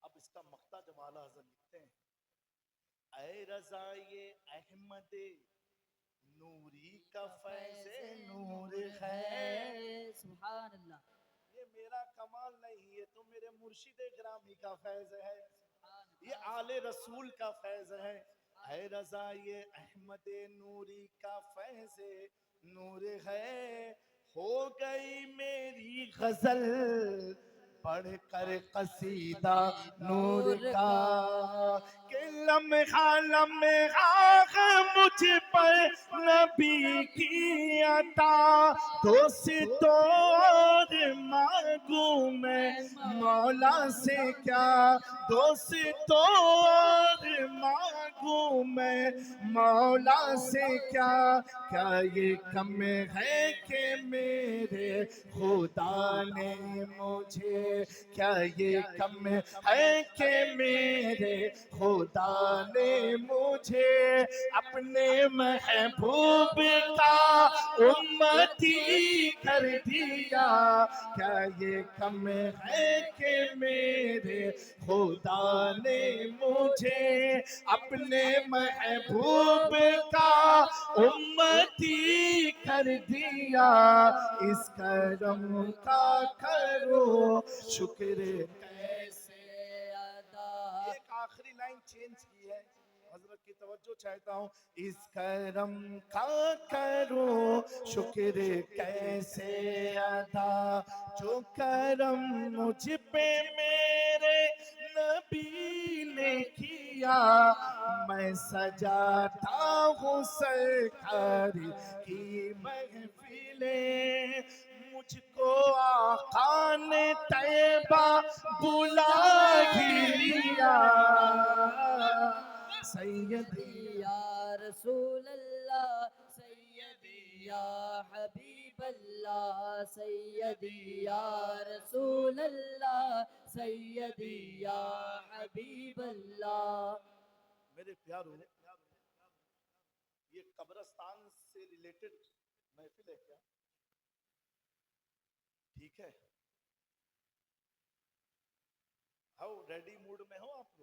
E: अब इसका मक्ता जब आला हज़रत लिखते हैं, ऐ रजा ये अहमद नूरी का फैज़े नूर है,
C: सुभान अल्लाह।
E: ये मेरा कमाल नहीं, ये तो मेरे मुर्शिद ग्रामी का फैज है, ये आले रसूल का फैज है। ऐ रजा ये अहमद नूरी का फैज नूर है, हो गई मेरी गजल पढ़कर कसीदा नूर का, कि लम्हा लम्हा मुझ पर नबी की अता, दोस्तों और मांगू मैं मौला से क्या, दोस्तों और मांगू मैं मौला से क्या, क्या ये कम है कि मेरे खुदा ने मुझे, क्या ये कम है कि मेरे खुदा ने मुझे अपने महबूब का उम्मती कर दिया, क्या ये कम है कि मेरे खुदा ने मुझे अपने महबूब का उम्मती कर दिया, इस करम का करो शुक्र कैसे अदा। एक आखिरी लाइन चेंज की है, हजरत की तवज्जो चाहता हूँ, इस करम का करो शुक्र कैसे अदा, जो करम मुझ पे मेरे नबी ने किया, मैं सजाता हूँ सरकार की महफिलें, मुझको आका ने तैबा बुला ही लिया, सैयदी
D: या रसूल अल्लाह सैयदी या हबीब अल्लाह सैयदी या रसूल अल्लाह सैयदी या हबीब अल्लाह।
E: मेरे प्यारों, ये कब्रिस्तान से रिलेटेड महफिल है क्या? ठीक है, हाउ रेडी मूड में हो आप?